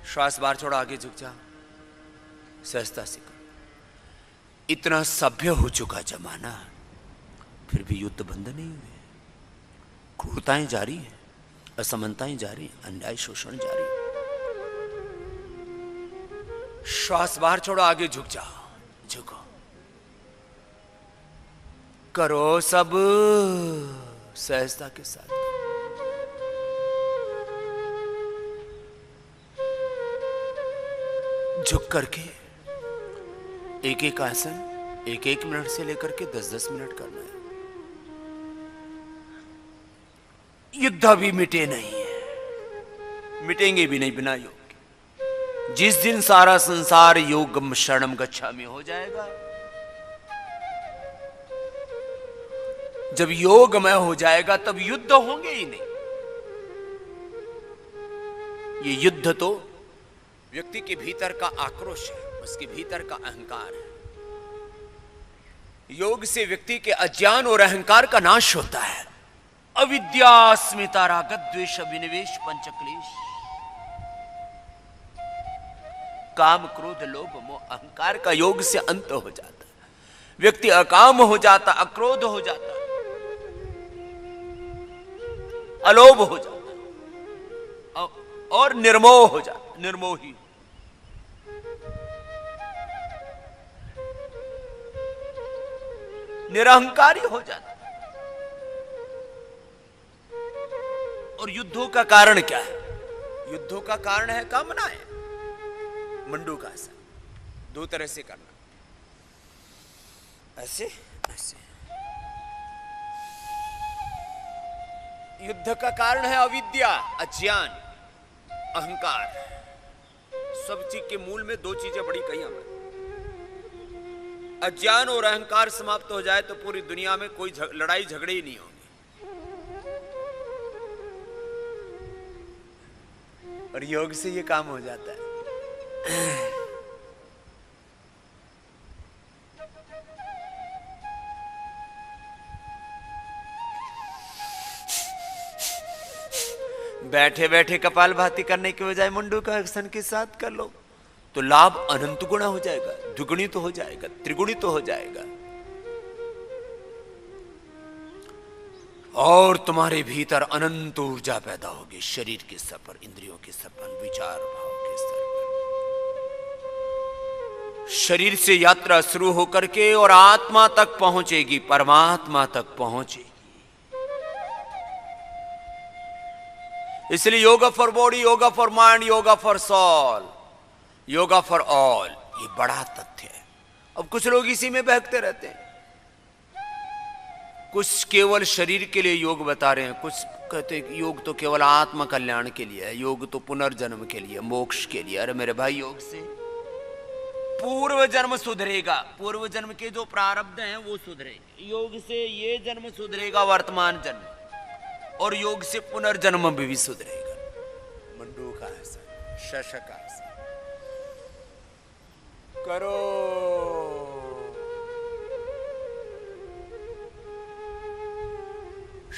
श्वास बाहर छोड़ा, आगे झुक जा, सहजता से कर। इतना सभ्य हो चुका जमाना, फिर भी युद्ध बंद नहीं हुए, क्रूरताएं जारी है, असमानताएं जारी, अन्याय शोषण जारी। श्वास बाहर छोड़ो, आगे झुक जाओ, झुको, करो सब सहजता के साथ। झुक करके एक एक आसन 1-1 मिनट से लेकर के 10-10 मिनट करना है। युद्ध अभी मिटे नहीं है, मिटेंगे भी नहीं बिना योग के। जिस दिन सारा संसार योगम शरणम गच्छामि हो जाएगा, जब योगमय हो जाएगा, तब युद्ध होंगे ही नहीं। ये युद्ध तो व्यक्ति के भीतर का आक्रोश है, उसके भीतर का अहंकार है। योग से व्यक्ति के अज्ञान और अहंकार का नाश होता है। अविद्या अस्मिता रागत द्वेष अभिनिवेश पंचक्लेश, काम क्रोध लोभ मोह अहंकार का योग से अंत हो जाता है। व्यक्ति अकाम हो जाता, अक्रोध हो जाता, अलोभ हो जाता और निर्मोह हो जाता, निर्मोही, निरहंकारी हो जाता। और युद्धों का कारण क्या है? युद्धों का कारण है कामनाएं, मंडू का आसन। 2 तरह से करना, ऐसे ऐसे। युद्ध का कारण है अविद्या, अज्ञान, अहंकार। सब चीज के मूल में 2 चीजें बड़ी कही हमने। अज्ञान और अहंकार समाप्त हो जाए तो पूरी दुनिया में कोई लड़ाई झगड़े ही नहीं होंगे। और योग से ये काम हो जाता है। बैठे बैठे कपालभाति करने के बजाय मुंडू का आसन के साथ कर लो तो लाभ अनंत गुणा हो जाएगा, द्विगुणित हो जाएगा, त्रिगुणित हो जाएगा। और तुम्हारे भीतर अनंत ऊर्जा पैदा होगी, शरीर के स्तर पर, इंद्रियों के स्तर पर, विचार भाव के स्तर पर। शरीर से यात्रा शुरू होकर के और आत्मा तक पहुंचेगी, परमात्मा तक पहुंचेगी। इसलिए yoga for body, yoga for mind, yoga for soul, yoga for all, ये बड़ा तथ्य है। अब कुछ लोग इसी में बहकते रहते हैं। कुछ केवल शरीर के लिए योग बता रहे हैं, कुछ कहते हैं कि योग तो केवल आत्म कल्याण के लिए है, योग तो पुनर्जन्म के लिए, मोक्ष के लिए। अरे मेरे भाई, योग से पूर्व जन्म सुधरेगा, पूर्व जन्म के जो प्रारब्ध हैं वो सुधरेंगे। योग से ये जन्म सुधरेगा, वर्तमान जन्म, और योग से पुनर्जन्म भी सुधरेगा। मंडू का आसन, शशक आसन करो।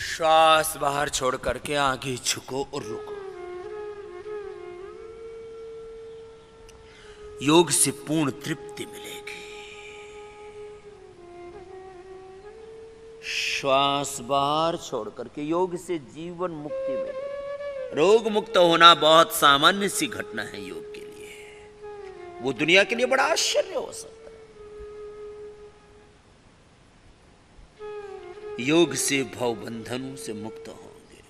श्वास बाहर छोड़ करके आगे झुको और रुको। योग से पूर्ण तृप्ति मिलेगी। श्वास बाहर छोड़ करके योग से जीवन मुक्ति मिलेगी। रोग मुक्त होना बहुत सामान्य सी घटना है योग के लिए। वो दुनिया के लिए बड़ा आश्चर्य हो सकता है। योग से भव बंधनों से मुक्त होंगे।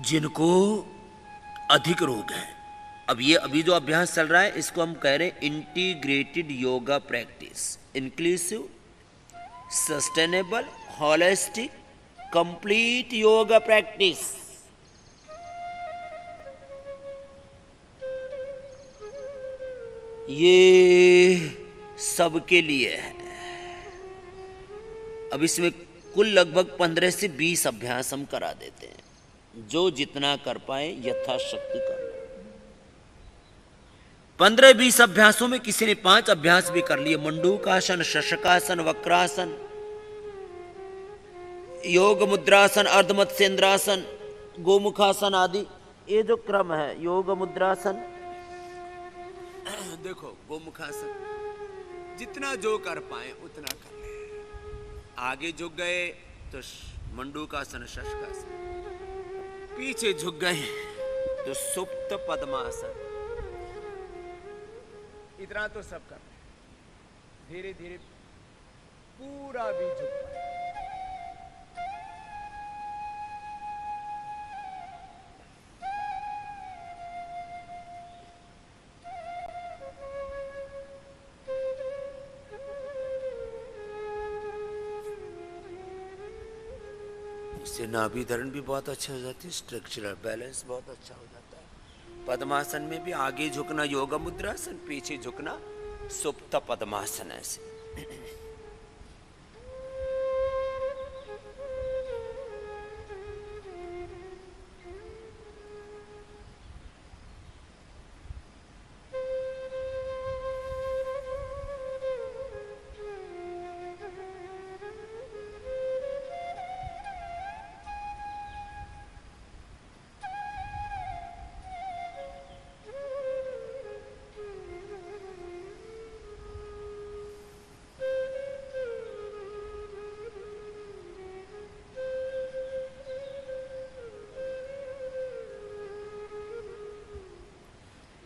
जिनको अधिक रोग है, अब ये अभी जो अभ्यास चल रहा है इसको हम कह रहे हैं integrated yoga practice, inclusive, sustainable, holistic, complete yoga practice. ये सबके लिए है। अब इसमें कुल लगभग 15 से 20 अभ्यास हम करा देते हैं, जो जितना कर पाए यथाशक्ति कर लो। 15-20 अभ्यासों में किसी ने 5 अभ्यास भी कर लिए, मंडूकासन, शशकासन, वक्रासन, योग मुद्रासन, अर्धमत्स्येंद्रासन, गोमुखासन आदि। ये जो क्रम है, योग मुद्रासन, देखो गोमुखासन, जितना जो कर पाए उतना कर ले। आगे झुक गए तो मंडूकासन, शशकासन, पीछे झुक गए तो सुप्त पद्मासन। इतना तो सब कर ले, धीरे धीरे पूरा भी झुक पाए। इससे नाभि धरण भी बहुत अच्छा हो जाती है, स्ट्रक्चरल बैलेंस बहुत अच्छा हो जाता है। पद्मासन में भी आगे झुकना योग मुद्रासन, पीछे झुकना सुप्त पद्मासन। ऐसे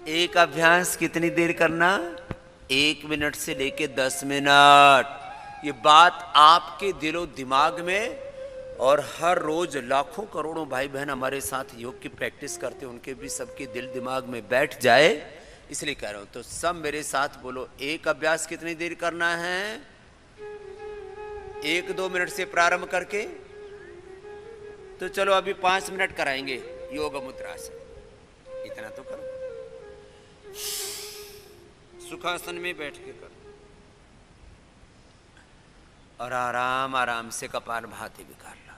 एक अभ्यास कितनी देर करना? 1 मिनट से लेके 10 मिनट। ये बात आपके दिलो दिमाग में, और हर रोज लाखों करोड़ों भाई बहन हमारे साथ योग की प्रैक्टिस करते हैं, उनके भी सबके दिल दिमाग में बैठ जाए, इसलिए कह रहा हूं। तो सब मेरे साथ बोलो, एक अभ्यास कितनी देर करना है? 1-2 मिनट से प्रारंभ करके, तो चलो अभी 5 मिनट कराएंगे योग मुद्रा से। इतना तो करो, सुखासन में बैठ के करो, और आराम आराम से कपालभाति भी कर लो।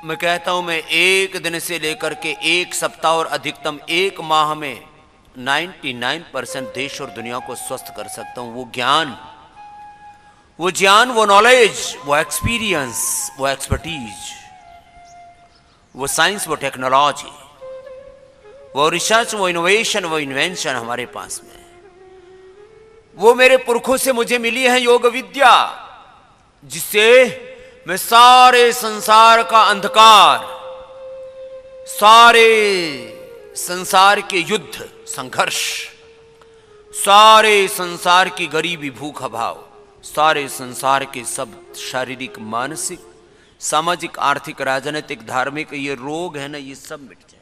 मैं कहता हूं, मैं 1 दिन से लेकर के 1 सप्ताह और अधिकतम 1 माह में 99% देश और दुनिया को स्वस्थ कर सकता हूं। वो ज्ञान, वो नॉलेज, वो एक्सपीरियंस, वो एक्सपर्टीज, वो साइंस, वो टेक्नोलॉजी, वो रिसर्च, वो इनोवेशन, वो इन्वेंशन हमारे पास में है। वो मेरे पुरखों से मुझे मिली है योग विद्या, जिससे मैं सारे संसार का अंधकार, सारे संसार के युद्ध संघर्ष, सारे संसार की गरीबी, भूख अभाव, सारे संसार के सब शारीरिक, मानसिक, सामाजिक, आर्थिक, राजनीतिक, धार्मिक ये रोग है ना, ये सब मिट जाए।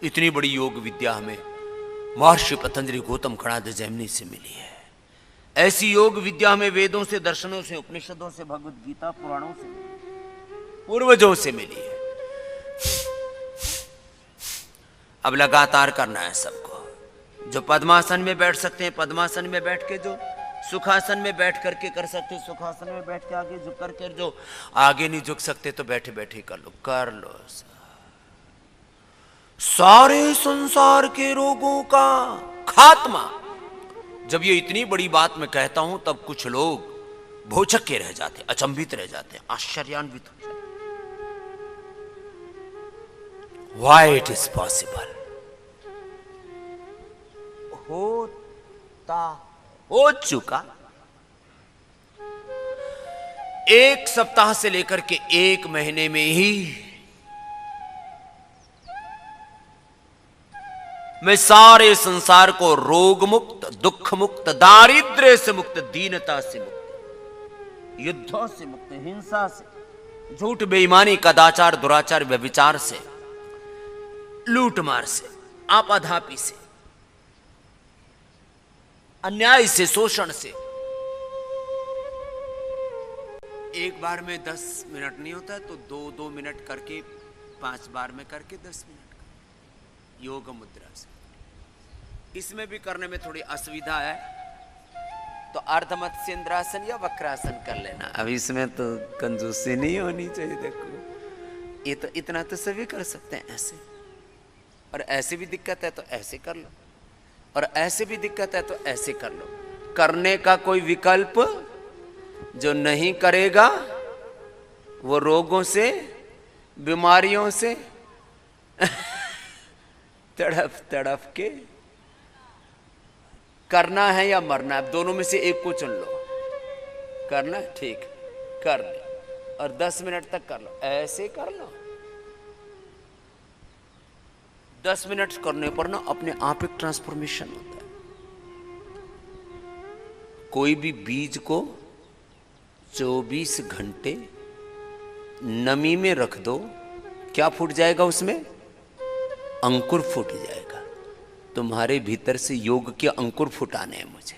इतनी बड़ी योग विद्या हमें महर्षि पतंजलि गौतम कणाद जैमिनी से मिली है। ऐसी योग विद्या हमें वेदों से, दर्शनों से, उपनिषदों से, भगवत गीता, पुराणों से, पूर्वजों से मिली है। अब लगातार करना है सबको। जो पद्मासन में बैठ सकते हैं पद्मासन में बैठ के, जो सुखासन में बैठ करके कर सकते हैं सुखासन में बैठ के आगे झुक करके, जो आगे नहीं झुक सकते तो बैठे बैठे कर लो, कर लो। सारे संसार के रोगों का खात्मा। जब ये इतनी बड़ी बात मैं कहता हूं तब कुछ लोग भौचक के रह जाते, अचंभित रह जाते, आश्चर्यान्वित हो जाते। Why it is possible? हो चुका। 1 सप्ताह से लेकर के 1 महीने में ही मैं सारे संसार को रोग मुक्त, दुख मुक्त, दारिद्र्य से मुक्त, दीनता से मुक्त, युद्धों से मुक्त, हिंसा से, झूठ, बेईमानी, कदाचार, दुराचार, व्यभिचार से, लूटमार से, आपाधापी से, अन्याय से, शोषण से। एक बार में 10 मिनट नहीं होता है तो 2-2 मिनट करके 5 बार में करके 10 मिनट। योग मुद्रा से। इसमें भी करने में थोड़ी असुविधा है, तो अर्धमत्स्येंद्रासन या वक्रासन कर लेना। अब इसमें तो कंजूसी नहीं होनी चाहिए। देखो ये तो इतना तो सभी कर सकते हैं ऐसे, और ऐसे भी दिक्कत है तो ऐसे कर लो, और ऐसे भी दिक्कत है तो ऐसे कर लो। करने का कोई विकल्प जो नहीं करेगा वो रोगों से, बीमारियों से तड़प तड़प के करना है या मरना है, दोनों में से एक को चुन लो। करना है ठीक, कर ले, और 10 मिनट तक कर लो, ऐसे कर लो। 10 मिनट करने पर ना अपने आप एक ट्रांसफॉर्मेशन होता है। कोई भी बीज को 24 घंटे नमी में रख दो, क्या फूट जाएगा उसमें? अंकुर फूट जाएगा। तुम्हारे भीतर से योग के अंकुर फुटाने हैं मुझे,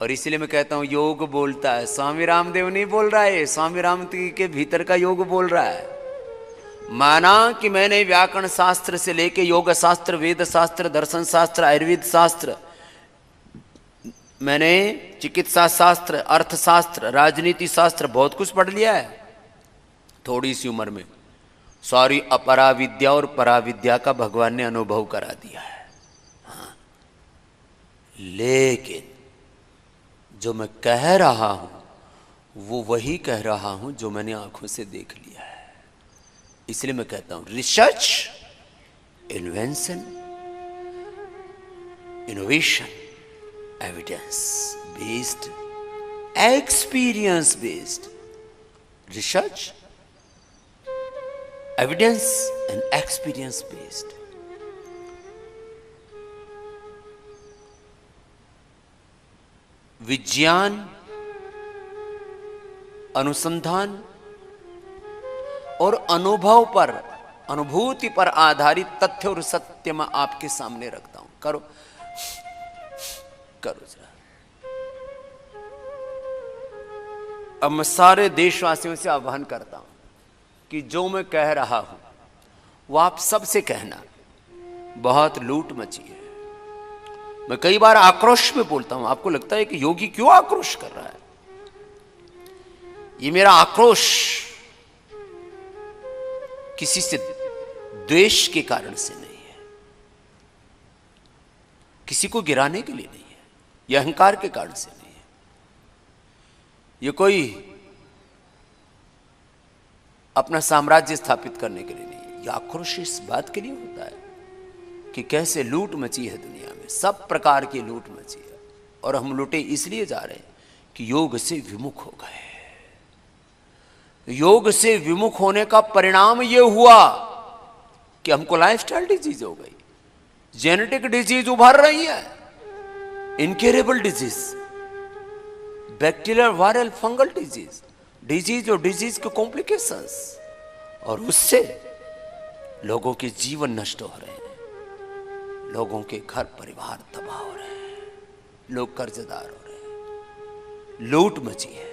और इसलिए मैं कहता हूं योग बोलता है, स्वामी रामदेव नहीं बोल रहा है, स्वामी रामदेव के भीतर का योग बोल रहा है। माना कि मैंने व्याकरण शास्त्र से लेके योग शास्त्र, वेद शास्त्र, दर्शन शास्त्र, आयुर्वेद शास्त्र, मैंने चिकित्सा शास्त्र, अर्थशास्त्र, राजनीति शास्त्र बहुत कुछ पढ़ लिया है थोड़ी सी उम्र में। सारी अपराविद्या और पराविद्या का भगवान ने अनुभव करा दिया है। हाँ, लेकिन जो मैं कह रहा हूं वो वही कह रहा हूं जो मैंने आंखों से देख लिया है। इसलिए मैं कहता हूं research, invention, innovation, evidence based, experience based. Research, evidence and experience based. विज्ञान, अनुसंधान और अनुभव पर, अनुभूति पर आधारित तथ्य और सत्य मैं आपके सामने रखता हूं। करो करो जरा। अब मैं सारे देशवासियों से आह्वान करता हूं कि जो मैं कह रहा हूं वो आप सबसे कहना। बहुत लूट मची है। मैं कई बार आक्रोश में बोलता हूं, आपको लगता है कि योगी क्यों आक्रोश कर रहा है? ये मेरा आक्रोश किसी से द्वेष के कारण से नहीं है, किसी को गिराने के लिए नहीं है, यह अहंकार के कारण से नहीं है। ये कोई अपना साम्राज्य स्थापित करने के लिए नहीं है। यह आक्रोश इस बात के लिए होता है कि कैसे लूट मची है दुनिया में, सब प्रकार की लूट मची है, और हम लूटे इसलिए जा रहे हैं कि योग से विमुख हो गए। योग से विमुख होने का परिणाम यह हुआ कि हमको लाइफस्टाइल डिजीज हो गई, जेनेटिक डिजीज उभर रही है, incurable disease, bacterial, viral, fungal disease, disease और डिजीज के कॉम्प्लिकेशंस, और उससे लोगों के जीवन नष्ट हो रहे हैं, लोगों के घर परिवार तबाह हो रहे हैं, लोग कर्जदार हो रहे हैं, लूट मची है।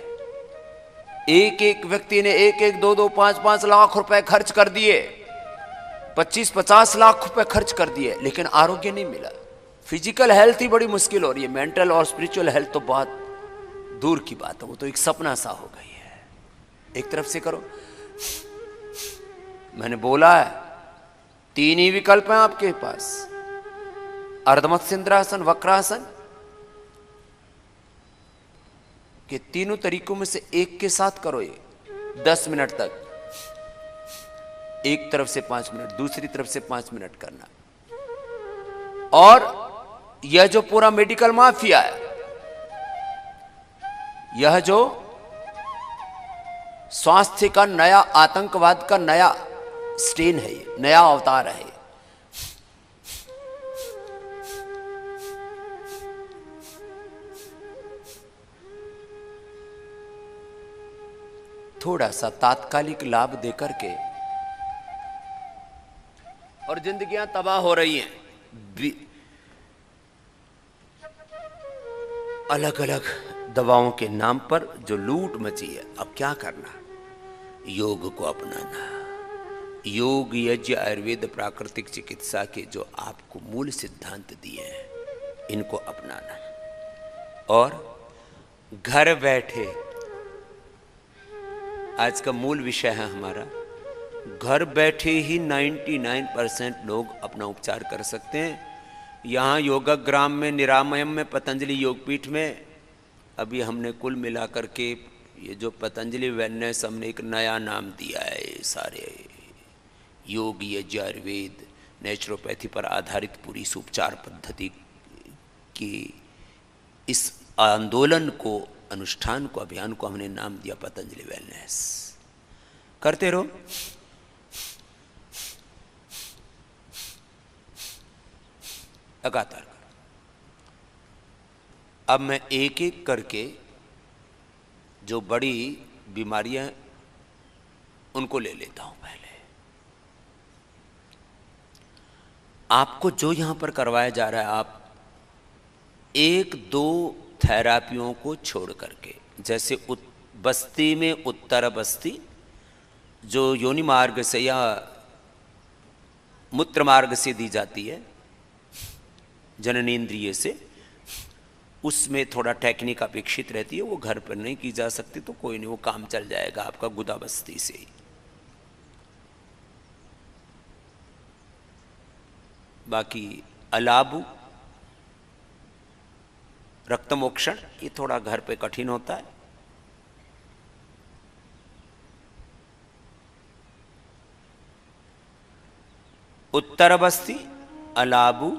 एक एक व्यक्ति ने 1-1, 2-2, 5-5 लाख रुपए खर्च कर दिए, 25-50 लाख रुपए खर्च कर दिए, लेकिन आरोग्य नहीं मिला। फिजिकल हेल्थ ही बड़ी मुश्किल हो रही है, मेंटल और स्पिरिचुअल हेल्थ तो बहुत दूर की बात है, वो तो एक सपना सा हो गई है। एक तरफ से करो, मैंने बोला है 3 ही विकल्प हैं आपके पास, अर्धमत्स्येंद्रासन, वक्रासन, कि तीनों तरीकों में से एक के साथ करो ये 10 मिनट तक। एक तरफ से 5 मिनट, दूसरी तरफ से 5 मिनट करना। और यह जो पूरा मेडिकल माफिया है, यह जो स्वास्थ्य का नया, आतंकवाद का नया स्टेन है, ये नया अवतार है, थोड़ा सा तात्कालिक लाभ देकर के, और जिंदगियां तबाह हो रही हैं अलग अलग दवाओं के नाम पर जो लूट मची है। अब क्या करना? योग को अपनाना, योग, यज्ञ, आयुर्वेद, प्राकृतिक चिकित्सा के जो आपको मूल सिद्धांत दिए हैं, इनको अपनाना है। और घर बैठे, आज का मूल विषय है हमारा, घर बैठे ही 99% लोग अपना उपचार कर सकते हैं। यहाँ योगाग्राम में, निरामयम में, पतंजलि योगपीठ में अभी हमने कुल मिलाकर के ये जो पतंजलि वेलनेस, हमने एक नया नाम दिया है। सारे योग, यज्ञ, आयुर्वेद, नेचुरोपैथी पर आधारित पूरी इस उपचार पद्धति की इस आंदोलन को, अनुष्ठान को, अभियान को हमने नाम दिया पतंजलि वेलनेस। करते रहो। लगातार करो। अब मैं एक एक करके जो बड़ी बीमारियां उनको ले लेता हूं। पहले आपको जो यहां पर करवाया जा रहा है, आप एक दो थेरापियों को छोड़ करके, जैसे बस्ती में उत्तर बस्ती जो योनि मार्ग से या मूत्र मार्ग से दी जाती है, जननेंद्रिय से, उसमें थोड़ा टेक्निक अपेक्षित रहती है, वो घर पर नहीं की जा सकती, तो कोई नहीं, वो काम चल जाएगा आपका गुदा बस्ती से ही। बाकी अलाबू, रक्तमोक्षण, ये थोड़ा घर पे कठिन होता है। उत्तर बस्ती, अलाबू,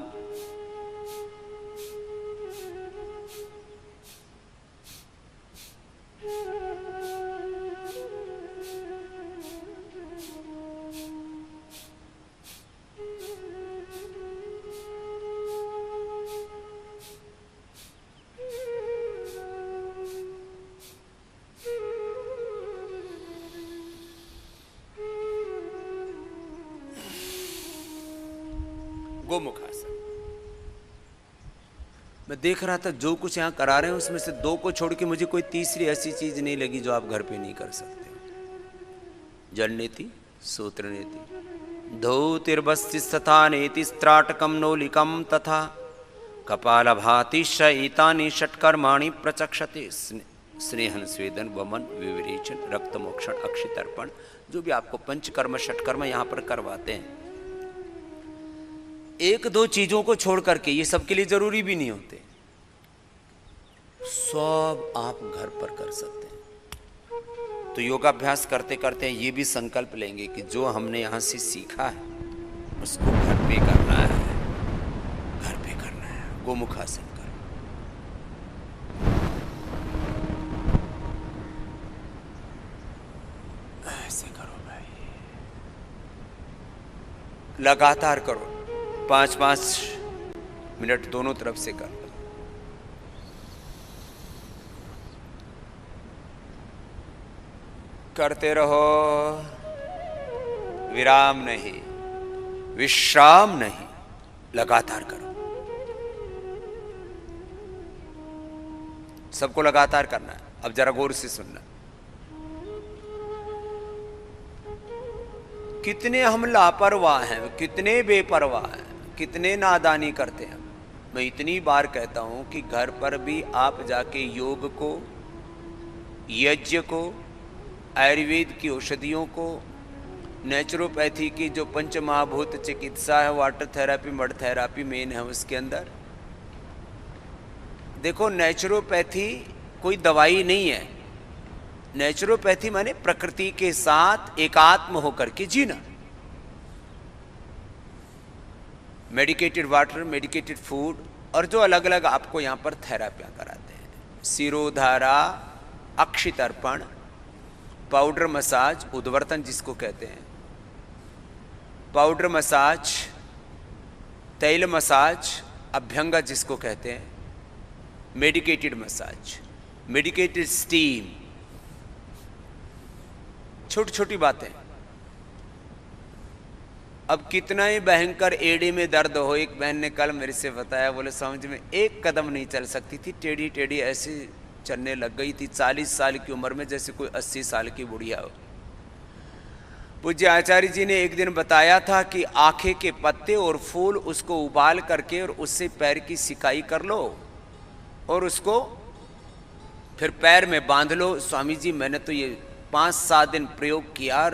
गोमुखासन। मैं देख रहा था जो कुछ यहाँ करा रहे हैं उसमें से दो को छोड़ के मुझे कोई तीसरी ऐसी चीज नहीं लगी जो आप घर पे नहीं कर सकते। जल नीति, सूत्र नीति, धौतिर्बस्तिस्तथा नेति स्त्राटकम नौलिकम तथा कपाल भाति शैतानि षट्कर्माणि प्रचक्षते। स्नेहन, स्वेदन, वमन, विवेचन, रक्तमोक्षण, अक्षितर्पण, जो भी आपको पंचकर्म षटकर्म यहाँ पर करवाते हैं, एक दो चीजों को छोड़ करके, ये सबके लिए जरूरी भी नहीं होते, सब आप घर पर कर सकते हैं। तो योगाभ्यास करते करते ये भी संकल्प लेंगे कि जो हमने यहां से सीखा है उसको घर पे करना है, घर पे करना है। गोमुखासन करो। ऐसे करो भाई, लगातार करो, 5-5 मिनट दोनों तरफ से कर लो। करते रहो, विराम नहीं, विश्राम नहीं, लगातार करो। सबको लगातार करना है। अब जरा गौर से सुनना। कितने हम लापरवाह हैं, कितने बेपरवाह हैं, कितने नादानी करते हैं। मैं इतनी बार कहता हूं कि घर पर भी आप जाके योग को, यज्ञ को, आयुर्वेद की औषधियों को, नेचुरोपैथी की जो पंच महाभूत चिकित्सा है, water therapy, mud therapy main है उसके अंदर। देखो, नेचुरोपैथी कोई दवाई नहीं है। नेचुरोपैथी माने प्रकृति के साथ एकात्म होकर के जीना। मेडिकेटेड वाटर, मेडिकेटेड फूड, और जो अलग अलग आपको यहाँ पर थेरापियाँ कराते हैं, सिरोधारा, अक्षितर्पण, पाउडर मसाज, उद्वर्तन जिसको कहते हैं, पाउडर मसाज, तैल मसाज, अभ्यंगा जिसको कहते हैं, मेडिकेटेड मसाज, मेडिकेटेड स्टीम, छोटी छोटी बातें। अब कितना ही भयंकर एड़ी में दर्द हो, एक बहन ने कल मेरे से बताया, बोले समझ में एक कदम नहीं चल सकती थी, टेढ़ी टेढ़ी ऐसे चलने लग गई थी, 40 साल की उम्र में, जैसे कोई 80 साल की बुढ़िया हो। पूज्य आचार्य जी ने एक दिन बताया था कि आखे के पत्ते और फूल उसको उबाल करके और उससे पैर की सिकाई कर लो और उसको फिर पैर में बांध लो। स्वामी जी मैंने तो ये 5-7 दिन प्रयोग किया,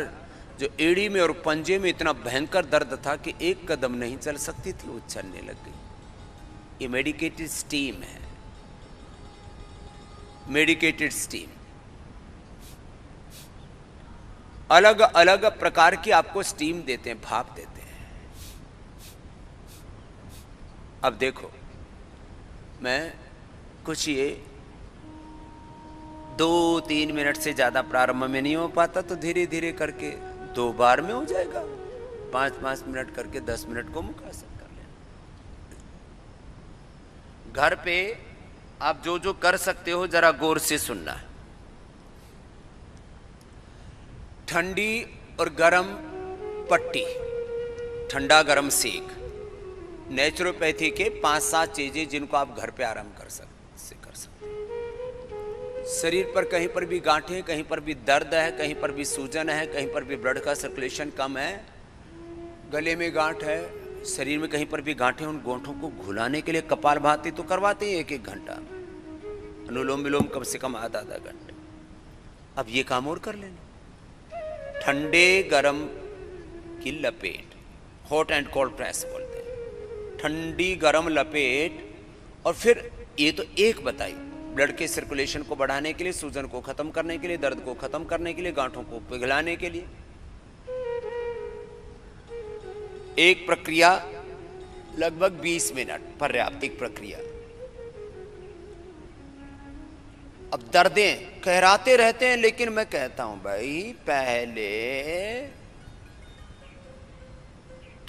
जो एड़ी में और पंजे में इतना भयंकर दर्द था कि एक कदम नहीं चल सकती थी, उछलने लग गई। ये मेडिकेटेड स्टीम है, मेडिकेटेड स्टीम। अलग अलग प्रकार की आपको स्टीम देते हैं, भाप देते हैं। अब देखो, मैं कुछ ये 2-3 मिनट से ज्यादा प्रारंभ में नहीं हो पाता, तो धीरे धीरे करके 2 बार में हो जाएगा। 5-5 मिनट करके 10 मिनट को मुकासर कर लेना। घर पे आप जो जो कर सकते हो जरा गौर से सुनना है। ठंडी और गर्म पट्टी, ठंडा गर्म सेक, नेचुरोपैथी के 5-7 चीजें जिनको आप घर पे आराम कर सकते हैं। शरीर पर कहीं पर भी गांठें, कहीं पर भी दर्द है, कहीं पर भी सूजन है, कहीं पर भी ब्लड का सर्कुलेशन कम है, गले में गांठ है, शरीर में कहीं पर भी गांठें, उन गांठों को घुलाने के लिए कपालभाति तो करवाते हैं 1-1 घंटा, अनुलोम विलोम कम से कम आधा घंटे। अब ये काम और कर लेना। ठंडे गरम की लपेट, हॉट एंड कोल्ड प्रेस बोलते हैं, ठंडी गरम लपेट। और फिर ये तो एक बताई, ब्लड के सर्कुलेशन को बढ़ाने के लिए, सूजन को खत्म करने के लिए, दर्द को खत्म करने के लिए, गांठों को पिघलाने के लिए। एक प्रक्रिया लगभग 20 मिनट पर्याप्त, एक प्रक्रिया। अब दर्दें कहराते रहते हैं, लेकिन मैं कहता हूं भाई पहले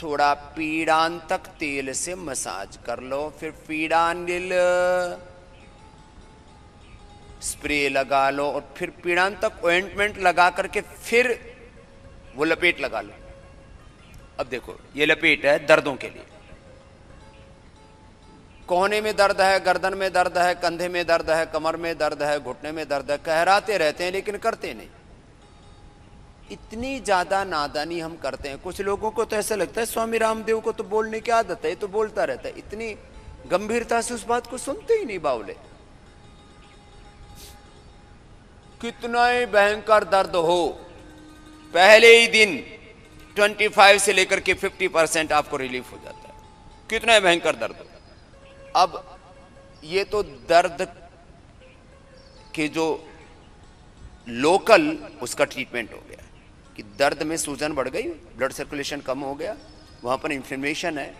थोड़ा पीड़ांतक तेल से मसाज कर लो, फिर पीड़ानिल स्प्रे लगा लो, और फिर पीड़ांतक ऑइंटमेंट लगा करके फिर वो लपेट लगा लो। अब देखो, ये लपेट है दर्दों के लिए। कोहने में दर्द है, गर्दन में दर्द है, कंधे में दर्द है, कमर में दर्द है, घुटने में दर्द है, कहराते रहते हैं लेकिन करते नहीं। इतनी ज्यादा नादानी हम करते हैं। कुछ लोगों को तो ऐसा लगता है स्वामी रामदेव को तो बोलने की आदत है, तो बोलता रहता है, इतनी गंभीरता से उस बात को सुनते ही नहीं बावले। कितना ही भयंकर दर्द हो, पहले ही दिन 25 से लेकर के 50% आपको रिलीफ हो जाता है। कितना ही भयंकर दर्द हो। अब ये तो दर्द के जो लोकल उसका ट्रीटमेंट हो गया कि दर्द में सूजन बढ़ गई, ब्लड सर्कुलेशन कम हो गया, वहां पर इन्फ्लेमेशन है,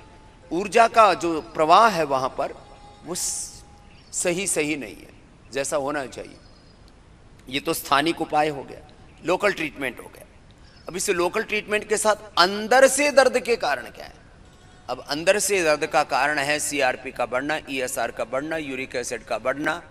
ऊर्जा का जो प्रवाह है वहां पर वो सही नहीं है जैसा होना चाहिए। ये तो स्थानिक उपाय हो गया, लोकल ट्रीटमेंट हो गया। अब इस लोकल ट्रीटमेंट के साथ अंदर से दर्द के कारण क्या है? अब अंदर से दर्द का कारण है सीआरपी का बढ़ना, ईएसआर का बढ़ना, यूरिक एसिड का बढ़ना,